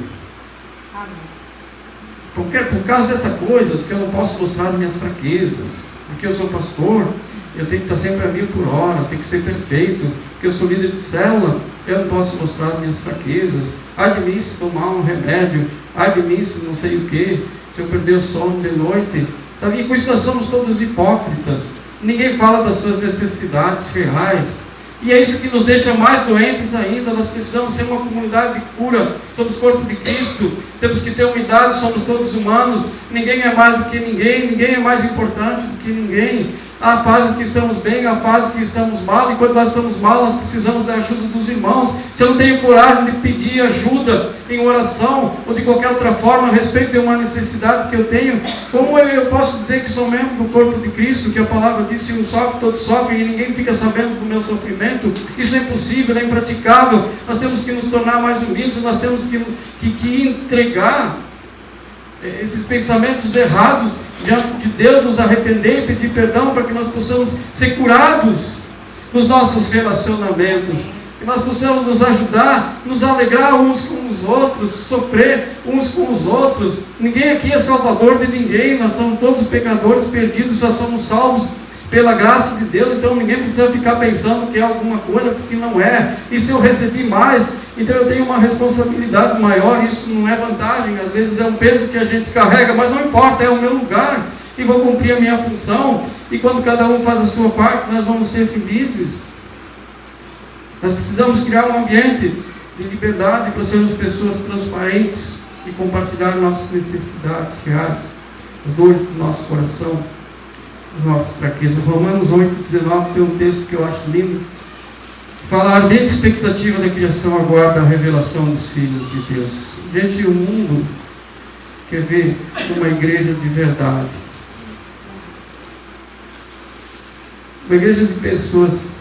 Porque, por causa dessa coisa, porque eu não posso mostrar as minhas fraquezas, porque eu sou pastor, eu tenho que estar sempre a 1000 por hora, eu tenho que ser perfeito, porque eu sou líder de célula, eu não posso mostrar as minhas fraquezas. Ai de mim se tomar um remédio, ai de mim se não sei o que, se eu perder o sono de noite. Sabe? E com isso nós somos todos hipócritas. Ninguém fala das suas necessidades reais. E é isso que nos deixa mais doentes ainda. Nós precisamos ser uma comunidade de cura. Somos corpo de Cristo. Temos que ter unidade, somos todos humanos. Ninguém é mais do que ninguém. Ninguém é mais importante do que ninguém. Há fases que estamos bem, há fases que estamos mal. E quando nós estamos mal, nós precisamos da ajuda dos irmãos. Se eu não tenho coragem de pedir ajuda em oração ou de qualquer outra forma a respeito de uma necessidade que eu tenho, como eu posso dizer que sou membro do corpo de Cristo, que a palavra diz: se um sofre, todos sofrem, e ninguém fica sabendo do meu sofrimento? Isso é impossível, é impraticável. Nós temos que nos tornar mais humildes, nós temos que entregar esses pensamentos errados diante de Deus, nos arrepender e pedir perdão, para que nós possamos ser curados dos nossos relacionamentos, que nós possamos nos ajudar, nos alegrar uns com os outros, sofrer uns com os outros. Ninguém aqui é salvador de ninguém, nós somos todos pecadores perdidos, só somos salvos pela graça de Deus. Então ninguém precisa ficar pensando que é alguma coisa, porque não é. E se eu recebi mais, então eu tenho uma responsabilidade maior. Isso não é vantagem, às vezes é um peso que a gente carrega, mas não importa, é o meu lugar e vou cumprir a minha função. E quando cada um faz a sua parte, nós vamos ser felizes. Nós precisamos criar um ambiente de liberdade para sermos pessoas transparentes e compartilhar nossas necessidades reais, as dores do nosso coração, as nossas fraquezas. Romanos 8,19 tem um texto que eu acho lindo, que fala: a ardente expectativa da criação aguarda a revelação dos filhos de Deus. Gente, o mundo quer ver uma igreja de verdade, uma igreja de pessoas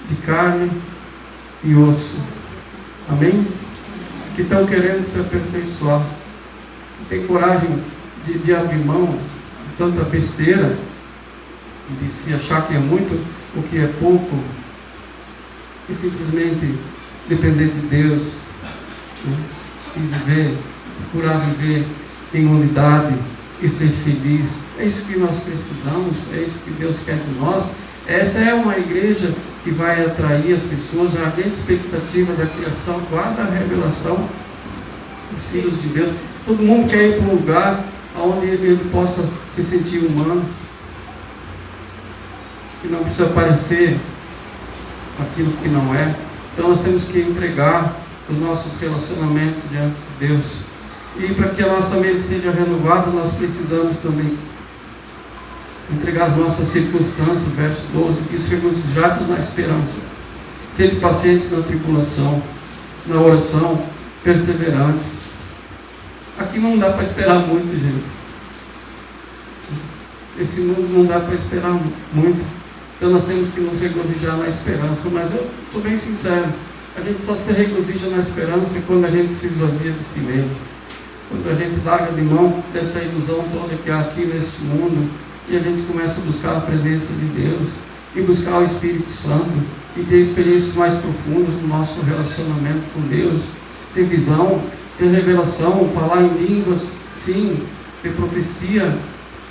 de carne e osso, amém? Que estão querendo se aperfeiçoar, que tem coragem de abrir mão de tanta besteira, de se achar que é muito, o que é pouco, e simplesmente depender de Deus, né? E viver, procurar viver em unidade e ser feliz. É isso que nós precisamos, é isso que Deus quer de nós. Essa é uma igreja que vai atrair as pessoas. A ardente expectativa da criação guarda a revelação dos filhos de Deus. Todo mundo quer ir para um lugar onde ele possa se sentir humano, que não precisa parecer aquilo que não é. Então nós temos que entregar os nossos relacionamentos diante de Deus. E para que a nossa mente seja renovada, nós precisamos também entregar as nossas circunstâncias. Verso 12 diz: regozijados na esperança, sede pacientes na tribulação, na oração, perseverantes. Aqui não dá para esperar muito, gente. Esse mundo não dá para esperar muito. Então nós temos que nos regozijar na esperança. Mas eu estou bem sincero, a gente só se regozija na esperança quando a gente se esvazia de si mesmo, quando a gente larga de mão dessa ilusão toda que há aqui neste mundo, e a gente começa a buscar a presença de Deus, e buscar o Espírito Santo, e ter experiências mais profundas no nosso relacionamento com Deus, ter visão, ter revelação, falar em línguas, sim, ter profecia,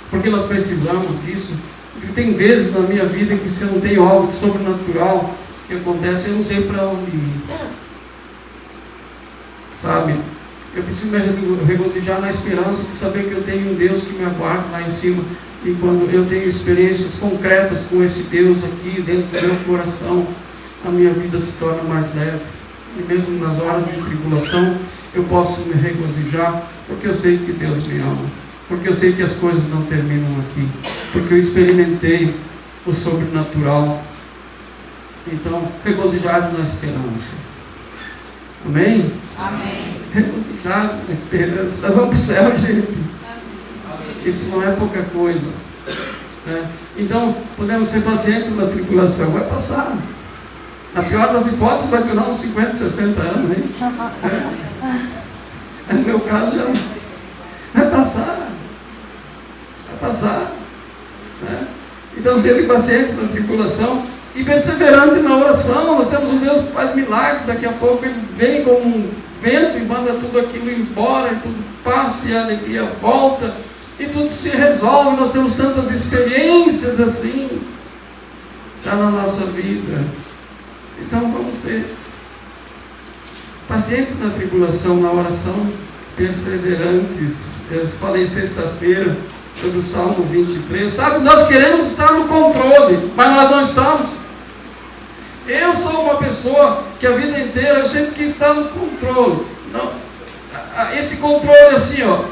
porque nós precisamos disso. Porque tem vezes na minha vida que, se eu não tenho algo de sobrenatural que acontece, eu não sei para onde ir, sabe? Eu preciso me regozijar na esperança de saber que eu tenho um Deus que me aguarda lá em cima. E quando eu tenho experiências concretas com esse Deus aqui dentro do meu coração, a minha vida se torna mais leve. E mesmo nas horas de tribulação, eu posso me regozijar, porque eu sei que Deus me ama, porque eu sei que as coisas não terminam aqui, porque eu experimentei o sobrenatural. Então, regozijado na esperança. Amém? Amém. Regozijado na esperança. Vamos para o céu, gente. Isso não é pouca coisa, né? Então, podemos ser pacientes na tribulação. Vai passar. Na pior das hipóteses, vai durar uns 50, 60 anos, hein? No meu caso, já vai passar. Vai passar, né? Então, serem pacientes na tribulação e perseverantes na oração. Nós temos um Deus que faz milagres. Daqui a pouco Ele vem como um vento e manda tudo aquilo embora, e tudo passa, e a alegria volta, e tudo se resolve. Nós temos tantas experiências assim, está na nossa vida. Então vamos ser pacientes na tribulação, na oração, perseverantes. Eu falei sexta-feira sobre o Salmo 23. Sabe, nós queremos estar no controle, mas nós não estamos. Eu sou uma pessoa que a vida inteira eu sempre quis estar no controle. Não, esse controle assim, ó,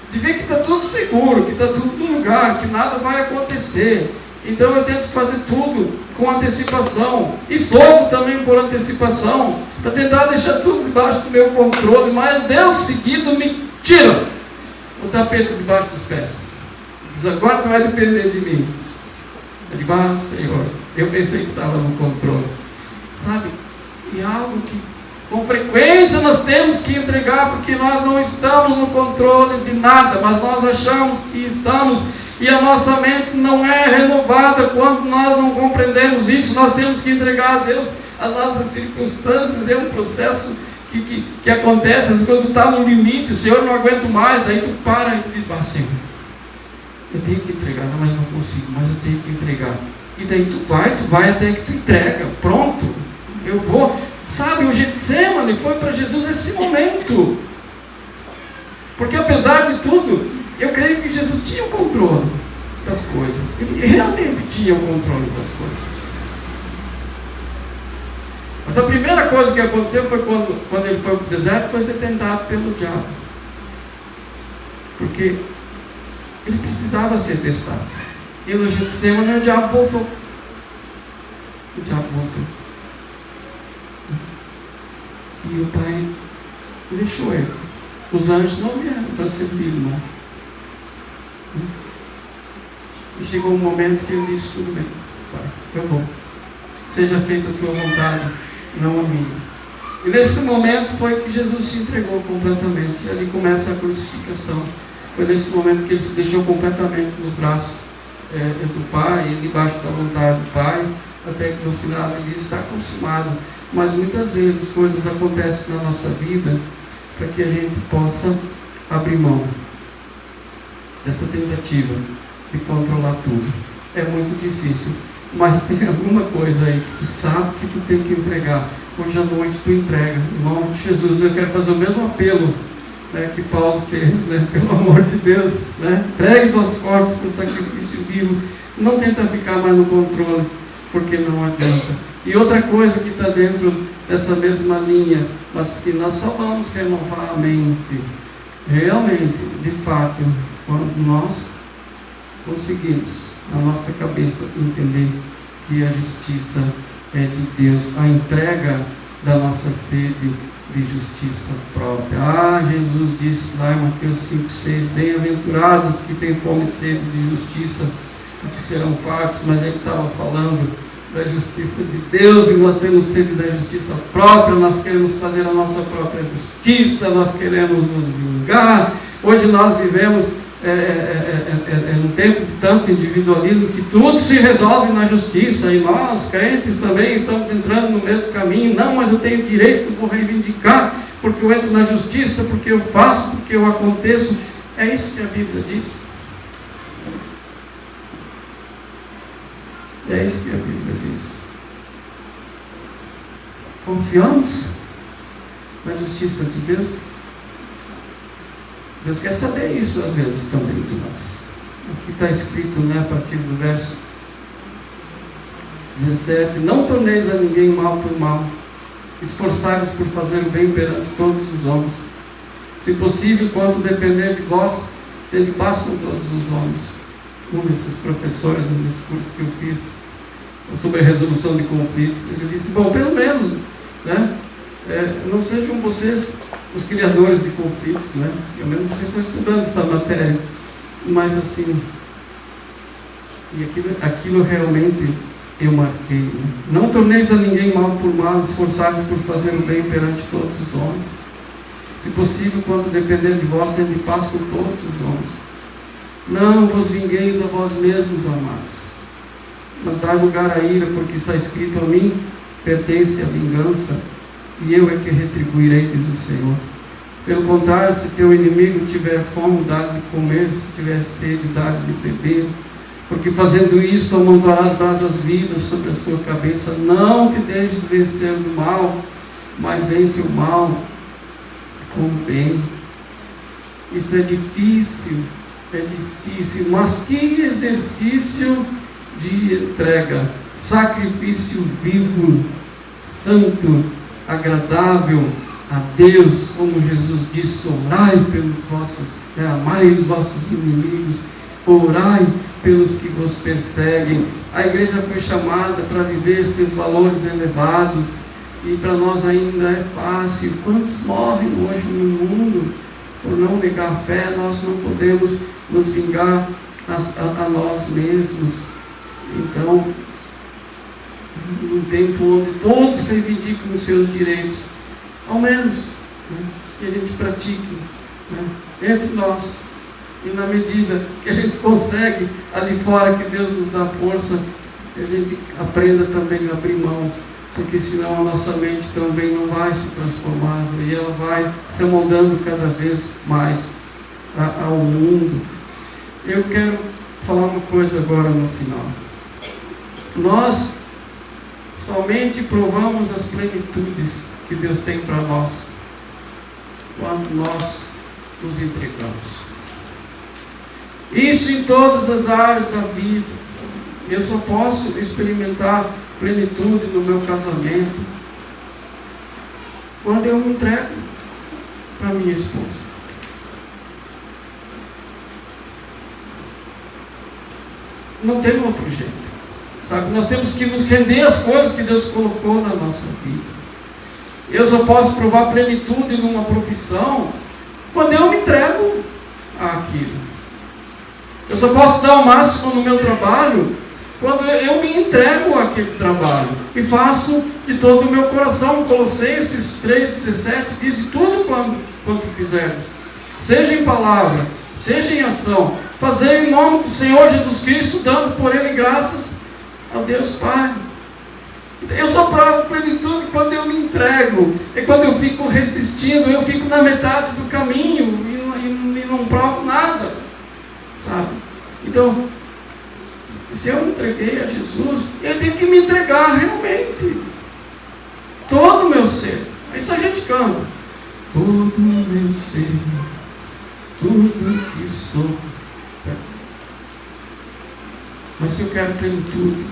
de ver que está tudo seguro, que está tudo no lugar, que nada vai acontecer. Então eu tento fazer tudo com antecipação, e sofro também por antecipação, para tentar deixar tudo debaixo do meu controle, mas Deus seguido me tira o tapete debaixo dos pés. Diz, agora tu vai depender de mim. Eu digo, Senhor, eu pensei que estava no controle. Sabe, e algo que com frequência nós temos que entregar, porque nós não estamos no controle de nada, mas nós achamos que estamos, e a nossa mente não é renovada quando nós não compreendemos isso. Nós temos que entregar a Deus as nossas circunstâncias. É um processo que acontece, às vezes, quando tu está no limite, o Senhor, não aguento mais, daí tu para e tu diz, Senhor, eu tenho que entregar, não, mas não consigo, mas eu tenho que entregar. E daí tu vai até que tu entrega, pronto, eu vou. Sabe, o Getsemane foi para Jesus esse momento, porque apesar de tudo, eu creio que Jesus tinha o controle das coisas. Ele realmente tinha o controle das coisas. Mas a primeira coisa que aconteceu foi quando ele foi para o deserto, foi ser tentado pelo diabo. Porque ele precisava ser testado. E no Getsemane o diabo voltou. O diabo voltou. E o Pai deixou ele. Os anjos não vieram para servi-lo mais. E chegou um momento que ele disse, tudo bem, Pai, eu vou. Seja feita a tua vontade, não a minha. E nesse momento foi que Jesus se entregou completamente. E ali começa a crucificação. Foi nesse momento que ele se deixou completamente nos braços do Pai, debaixo da vontade do Pai, até que no final ele diz, está consumado. Mas muitas vezes coisas acontecem na nossa vida para que a gente possa abrir mão dessa tentativa de controlar tudo. É muito difícil, mas tem alguma coisa aí que tu sabe que tu tem que entregar. Hoje à noite tu entrega. Em nome de Jesus, eu quero fazer o mesmo apelo, né, que Paulo fez, né, pelo amor de Deus, né, entregue vossos corpos para o sacrifício vivo. Não tenta ficar mais no controle, porque não adianta. E outra coisa que está dentro dessa mesma linha, mas que nós só vamos renovar a mente, realmente, de fato, quando nós conseguimos, na nossa cabeça, entender que a justiça é de Deus, a entrega da nossa sede de justiça própria. Jesus disse lá em Mateus 5,6, bem-aventurados que têm fome e sede de justiça, porque serão fartos. Mas ele estava falando da justiça de Deus, e nós temos sede da justiça própria. Nós queremos fazer a nossa própria justiça, nós queremos nos julgar. Hoje nós vivemos num tempo de tanto individualismo que tudo se resolve na justiça, e nós, crentes, também estamos entrando no mesmo caminho. Não, mas eu tenho direito, vou reivindicar, porque eu entro na justiça, porque eu faço, porque eu aconteço. É isso que a Bíblia diz. É isso que a Bíblia diz. Confiamos na justiça de Deus? Deus quer saber isso às vezes também de nós. Aqui está escrito, né, a partir do verso 17: não torneis a ninguém mal por mal, esforçai-vos por fazer o bem perante todos os homens. Se possível, quanto depender de vós, tende paz com todos os homens. Um desses professores, no discurso que eu fiz sobre a resolução de conflitos, ele disse, bom, pelo menos, né, não sejam vocês os criadores de conflitos, né? Pelo menos vocês estão estudando essa matéria, mas assim, e aquilo realmente eu marquei, né? Não torneis a ninguém mal por mal, esforçados por fazer o bem perante todos os homens. Se possível, quanto depender de vós, tende paz com todos os homens. Não vos vingueis a vós mesmos, amados, mas dai lugar à ira, porque está escrito, a mim pertence a vingança, e eu é que retribuirei, diz o Senhor. Pelo contrário, se teu inimigo tiver fome, dá-lhe de comer, se tiver sede, dá-lhe de beber, porque fazendo isso amontoarás brasas vivas sobre a sua cabeça. Não te deixes vencer do mal, mas vence o mal com o bem. Isso é difícil, mas que exercício de entrega, sacrifício vivo, santo, agradável a Deus, como Jesus disse: orai pelos vossos, amai os vossos inimigos, orai pelos que vos perseguem. A igreja foi chamada para viver esses valores elevados, e para nós ainda é fácil. Quantos morrem hoje no mundo por não negar a fé? Nós não podemos nos vingar a nós mesmos. Então, num tempo onde todos reivindicam os seus direitos, ao menos, que a gente pratique, entre nós, e na medida que a gente consegue ali fora, que Deus nos dá força, que a gente aprenda também a abrir mão, porque senão a nossa mente também não vai se transformar, e ela vai se amoldando cada vez mais ao mundo. Eu quero falar uma coisa agora no final. Nós somente provamos as plenitudes que Deus tem para nós quando nós nos entregamos. Isso em todas as áreas da vida. Eu só posso experimentar plenitude no meu casamento quando eu me entrego para minha esposa. Não tem outro jeito, sabe? Nós temos que nos render às coisas que Deus colocou na nossa vida. Eu só posso provar plenitude numa profissão quando eu me entrego àquilo. Eu só posso dar o máximo no meu trabalho quando eu me entrego àquele trabalho e faço de todo o meu coração. Colossenses 3,17 diz: tudo quanto fizermos, seja em palavra, seja em ação, fazer em nome do Senhor Jesus Cristo, dando por Ele graças a Deus Pai. Eu só provo plenitude quando eu me entrego. E quando eu fico resistindo, eu fico na metade do caminho e não provo nada, sabe? Então, se eu me entreguei a Jesus, eu tenho que me entregar realmente, todo o meu ser. Isso a gente canta: todo o meu ser, tudo que sou. Mas se eu quero plenitude,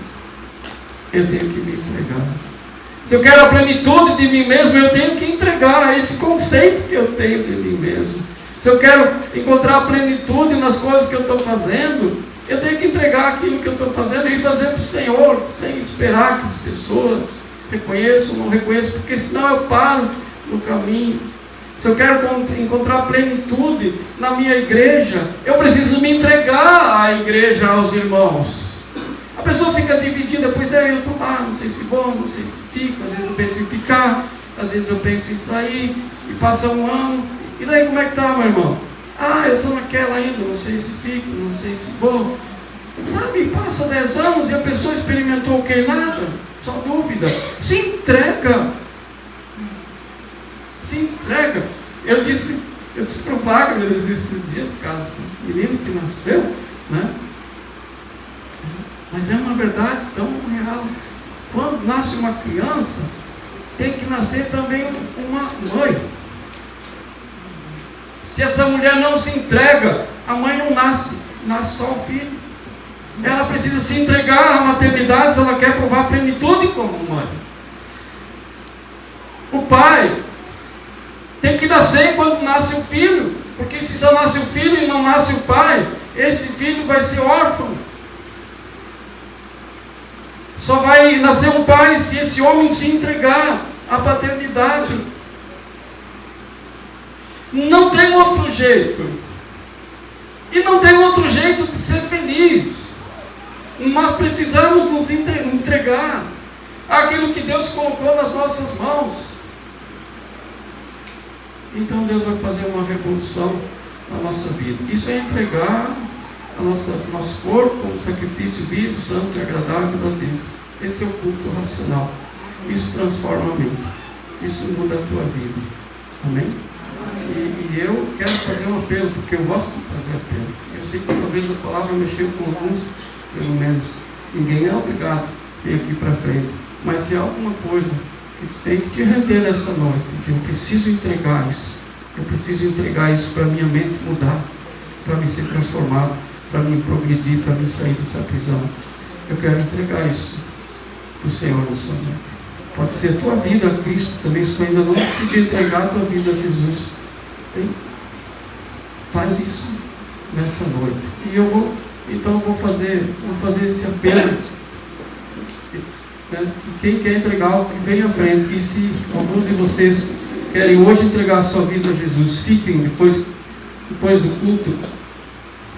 eu tenho que me entregar. Se eu quero a plenitude de mim mesmo, eu tenho que entregar esse conceito que eu tenho de mim mesmo. Se eu quero encontrar a plenitude nas coisas que eu estou fazendo, eu tenho que entregar aquilo que eu estou fazendo e fazer para o Senhor, sem esperar que as pessoas reconheçam ou não reconheçam, porque senão eu paro no caminho. Se eu quero encontrar plenitude na minha igreja, eu preciso me entregar à igreja, aos irmãos. A pessoa fica dividida: pois eu estou lá, não sei se vou, não sei se fico, às vezes eu penso em ficar, às vezes eu penso em sair, e passa um ano, e daí como é que está, meu irmão? Eu estou naquela ainda, não sei se fico, não sei se vou. Sabe, passa 10 anos e a pessoa experimentou o que? Nada, só dúvida. Se entrega. Se entrega. Eu disse para o Wagner esses dias, por causa do menino que nasceu, né? Mas é uma verdade tão real. Quando nasce uma criança, tem que nascer também uma mãe. Se essa mulher não se entrega, a mãe não nasce, nasce só o filho. Ela precisa se entregar à maternidade se ela quer provar plenitude como mãe. O pai tem que nascer quando nasce o filho, porque se só nasce o filho e não nasce o pai, esse filho vai ser órfão. Só vai nascer um pai se esse homem se entregar à paternidade. Não tem outro jeito. E não tem outro jeito de ser feliz. Nós precisamos nos entregar àquilo que Deus colocou nas nossas mãos. Então Deus vai fazer uma revolução na nossa vida. Isso é entregar nosso corpo como sacrifício vivo, santo e agradável a Deus. Esse é o culto racional. Isso transforma a mente. Isso muda a tua vida. Amém? E eu quero fazer um apelo, porque eu gosto de fazer apelo. Eu sei que talvez a palavra mexeu com alguns, pelo menos. Ninguém é obrigado a vir aqui para frente. Mas se há alguma coisa que tem que te render nessa noite, eu preciso entregar isso. Eu preciso entregar isso para minha mente mudar, para me ser transformado, para me progredir, para me sair dessa prisão. Eu quero entregar isso para o Senhor nessa noite. Pode ser a tua vida a Cristo também, se tu ainda não conseguir entregar a tua vida a Jesus. Hein? Faz isso nessa noite. E eu vou fazer esse apelo. Quem quer entregar algo, que venha à frente. E se alguns de vocês querem hoje entregar a sua vida a Jesus, fiquem depois do culto,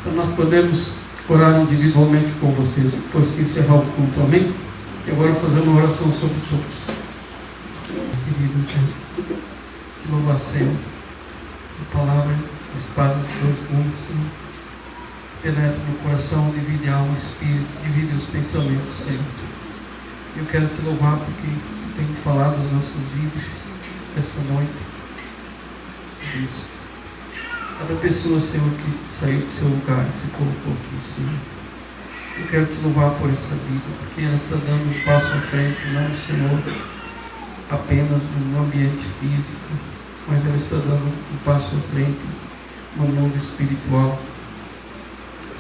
para nós podermos orar individualmente com vocês, depois que encerrar o culto. Amém? E agora fazer uma oração sobre todos. Querido Deus, que louvar, Senhor, a palavra, a espada de dois gumes, Senhor, penetra no coração, divide a alma, o espírito, divide os pensamentos, Senhor. Eu quero te louvar porque tenho falado as nossas vidas essa noite. Deus, cada pessoa, Senhor, que saiu do seu lugar e se colocou aqui, Senhor, eu quero te louvar por essa vida, porque ela está dando um passo à frente, não, Senhor, apenas no ambiente físico, mas ela está dando um passo à frente no mundo espiritual,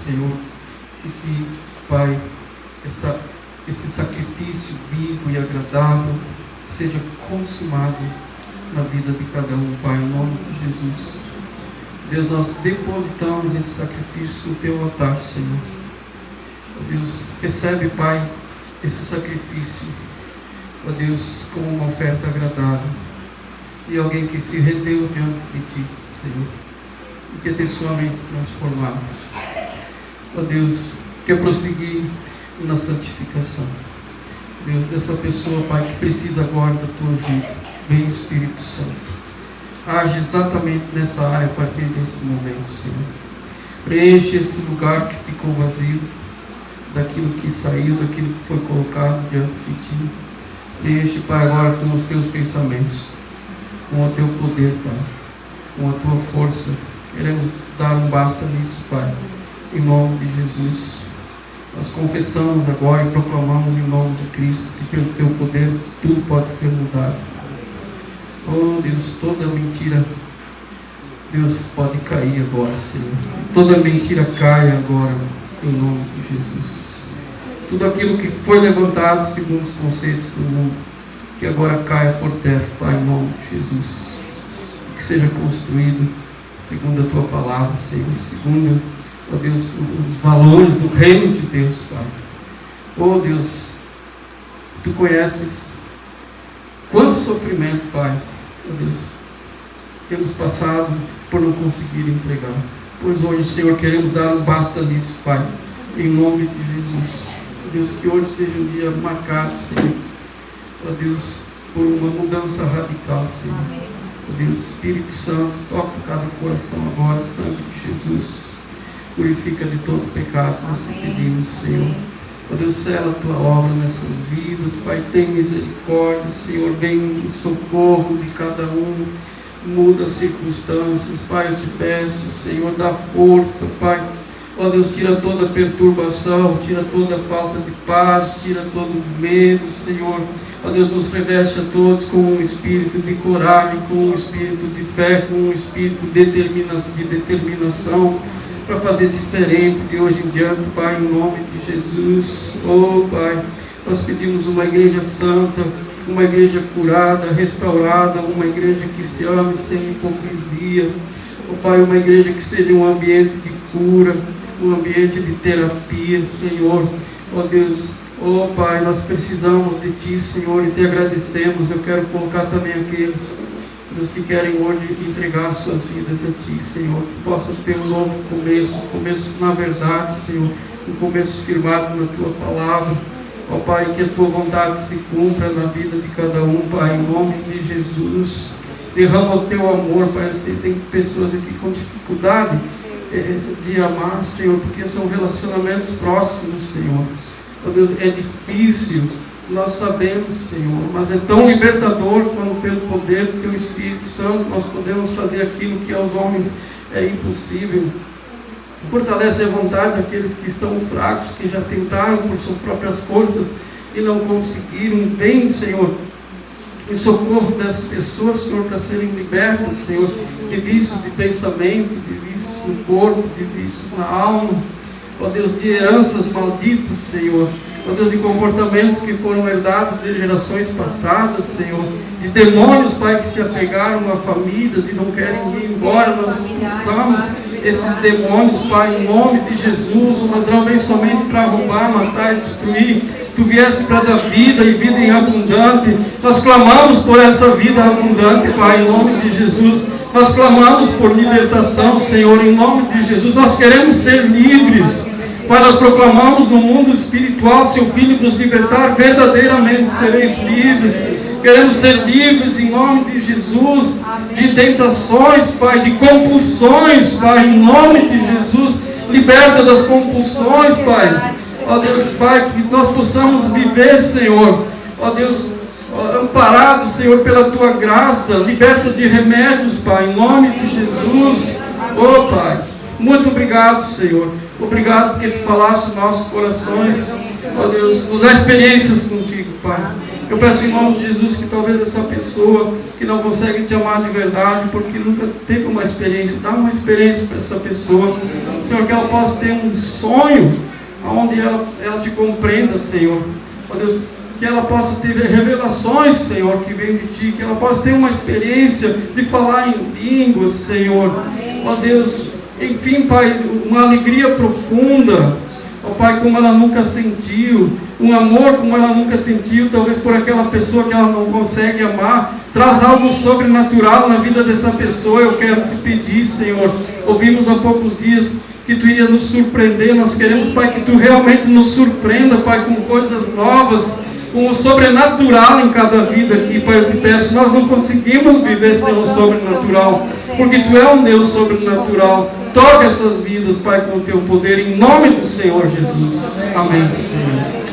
Senhor, e que, Pai, esse sacrifício vivo e agradável seja consumado na vida de cada um, Pai, em nome de Jesus. Deus, nós depositamos esse sacrifício no teu altar, Senhor. Ó Deus, recebe, Pai, esse sacrifício, ó Deus, como uma oferta agradável de alguém que se rendeu diante de Ti, Senhor, e que tem sua mente transformada. Ó Deus, quer prosseguir na santificação. Deus, dessa pessoa, Pai, que precisa agora da Tua ajuda. Vem, Espírito Santo. Age exatamente nessa área a partir desse momento, Senhor. Preenche esse lugar que ficou vazio, daquilo que saiu, daquilo que foi colocado diante de Ti. Preenche, Pai, agora com os Teus pensamentos, com o Teu poder, Pai, com a Tua força. Queremos dar um basta nisso, Pai, em nome de Jesus. Nós confessamos agora e proclamamos em nome de Cristo que pelo Teu poder tudo pode ser mudado. Oh Deus, toda mentira, Deus, pode cair agora, Senhor. Toda mentira cai agora, em nome de Jesus. Tudo aquilo que foi levantado segundo os conceitos do mundo, que agora caia por terra, Pai, em nome de Jesus. Que seja construído segundo a Tua palavra, Senhor, segundo, ó Deus, os valores do reino de Deus, Pai. Oh Deus, Tu conheces quanto sofrimento, Pai, ó Deus, temos passado por não conseguir entregar. Pois hoje, Senhor, queremos dar um basta nisso, Pai, em nome de Jesus. Ó Deus, que hoje seja um dia marcado, Senhor, ó Deus, por uma mudança radical, Senhor. Ó Deus, Espírito Santo, toca cada coração agora, sangue de Jesus. Purifica de todo pecado, nós te pedimos, Senhor. Ó Deus, sela a Tua obra nessas vidas, Pai, tem misericórdia, Senhor, vem em socorro de cada um, muda as circunstâncias, Pai, eu te peço, Senhor, dá força, Pai. Ó Deus, tira toda perturbação, tira toda falta de paz, tira todo medo, Senhor. Ó Deus, nos reveste a todos com um espírito de coragem, com um espírito de fé, com um espírito de determinação, para fazer diferente de hoje em diante, Pai, em nome de Jesus. Oh, Pai, nós pedimos uma igreja santa, uma igreja curada, restaurada, uma igreja que se ame sem hipocrisia. Oh, Pai, uma igreja que seja um ambiente de cura, um ambiente de terapia, Senhor. Oh, Deus, oh, Pai, nós precisamos de Ti, Senhor, e Te agradecemos. Eu quero colocar também aqueles Deus, que querem hoje entregar suas vidas a Ti, Senhor, que possam ter um novo começo, um começo na verdade, Senhor, um começo firmado na Tua palavra. Ó Pai, que a Tua vontade se cumpra na vida de cada um, Pai, em nome de Jesus. Derrama o Teu amor, Pai. Eu sei que tem pessoas aqui com dificuldade de amar, Senhor, porque são relacionamentos próximos, Senhor. Ó Deus, é difícil, nós sabemos, Senhor, mas é tão libertador quando pelo poder do Teu Espírito Santo nós podemos fazer aquilo que aos homens é impossível. Fortalece a vontade daqueles que estão fracos, que já tentaram por suas próprias forças e não conseguiram. Vem, Senhor, em socorro dessas pessoas, Senhor, para serem libertas, Senhor, de vícios de pensamento, de vícios no corpo, de vícios na alma, ó Deus, de heranças malditas, Senhor, ó Deus, de comportamentos que foram herdados de gerações passadas, Senhor, de demônios, Pai, que se apegaram a famílias e não querem ir embora. Nós expulsamos esses demônios, Pai, em nome de Jesus. O ladrão vem somente para roubar, matar e destruir. Tu vieste para dar vida e vida em abundante. Nós clamamos por essa vida abundante, Pai, em nome de Jesus. Nós clamamos por libertação, Senhor, em nome de Jesus. Nós queremos ser livres. Pai, nós proclamamos no mundo espiritual: se o Filho vos libertar, verdadeiramente sereis livres. Queremos ser livres em nome de Jesus, de tentações, Pai, de compulsões, Pai, em nome de Jesus. Liberta das compulsões, Pai. Ó Deus, Pai, que nós possamos viver, Senhor, ó Deus, amparados, Senhor, pela Tua graça. Liberta de remédios, Pai, em nome de Jesus. Ó Pai, muito obrigado, Senhor. Obrigado porque Tu falaste nos nossos corações, ó Deus, nos dá experiências contigo, Pai. Eu peço em nome de Jesus que talvez essa pessoa que não consegue Te amar de verdade, porque nunca teve uma experiência, dá uma experiência para essa pessoa, Senhor, que ela possa ter um sonho onde ela Te compreenda, Senhor, ó Deus, que ela possa ter revelações, Senhor, que vem de Ti, que ela possa ter uma experiência de falar em línguas, Senhor, ó Deus, enfim, Pai, uma alegria profunda, ó Pai, como ela nunca sentiu, um amor como ela nunca sentiu, talvez por aquela pessoa que ela não consegue amar. Traz algo sobrenatural na vida dessa pessoa. Eu quero Te pedir, Senhor, ouvimos há poucos dias que Tu iria nos surpreender. Nós queremos, Pai, que Tu realmente nos surpreenda, Pai, com coisas novas, com o sobrenatural em cada vida aqui, Pai. Eu Te peço, nós não conseguimos viver sem o sobrenatural, porque Tu é um Deus sobrenatural. Toca essas vidas, Pai, com o Teu poder, em nome do Senhor Jesus. Amém, Senhor.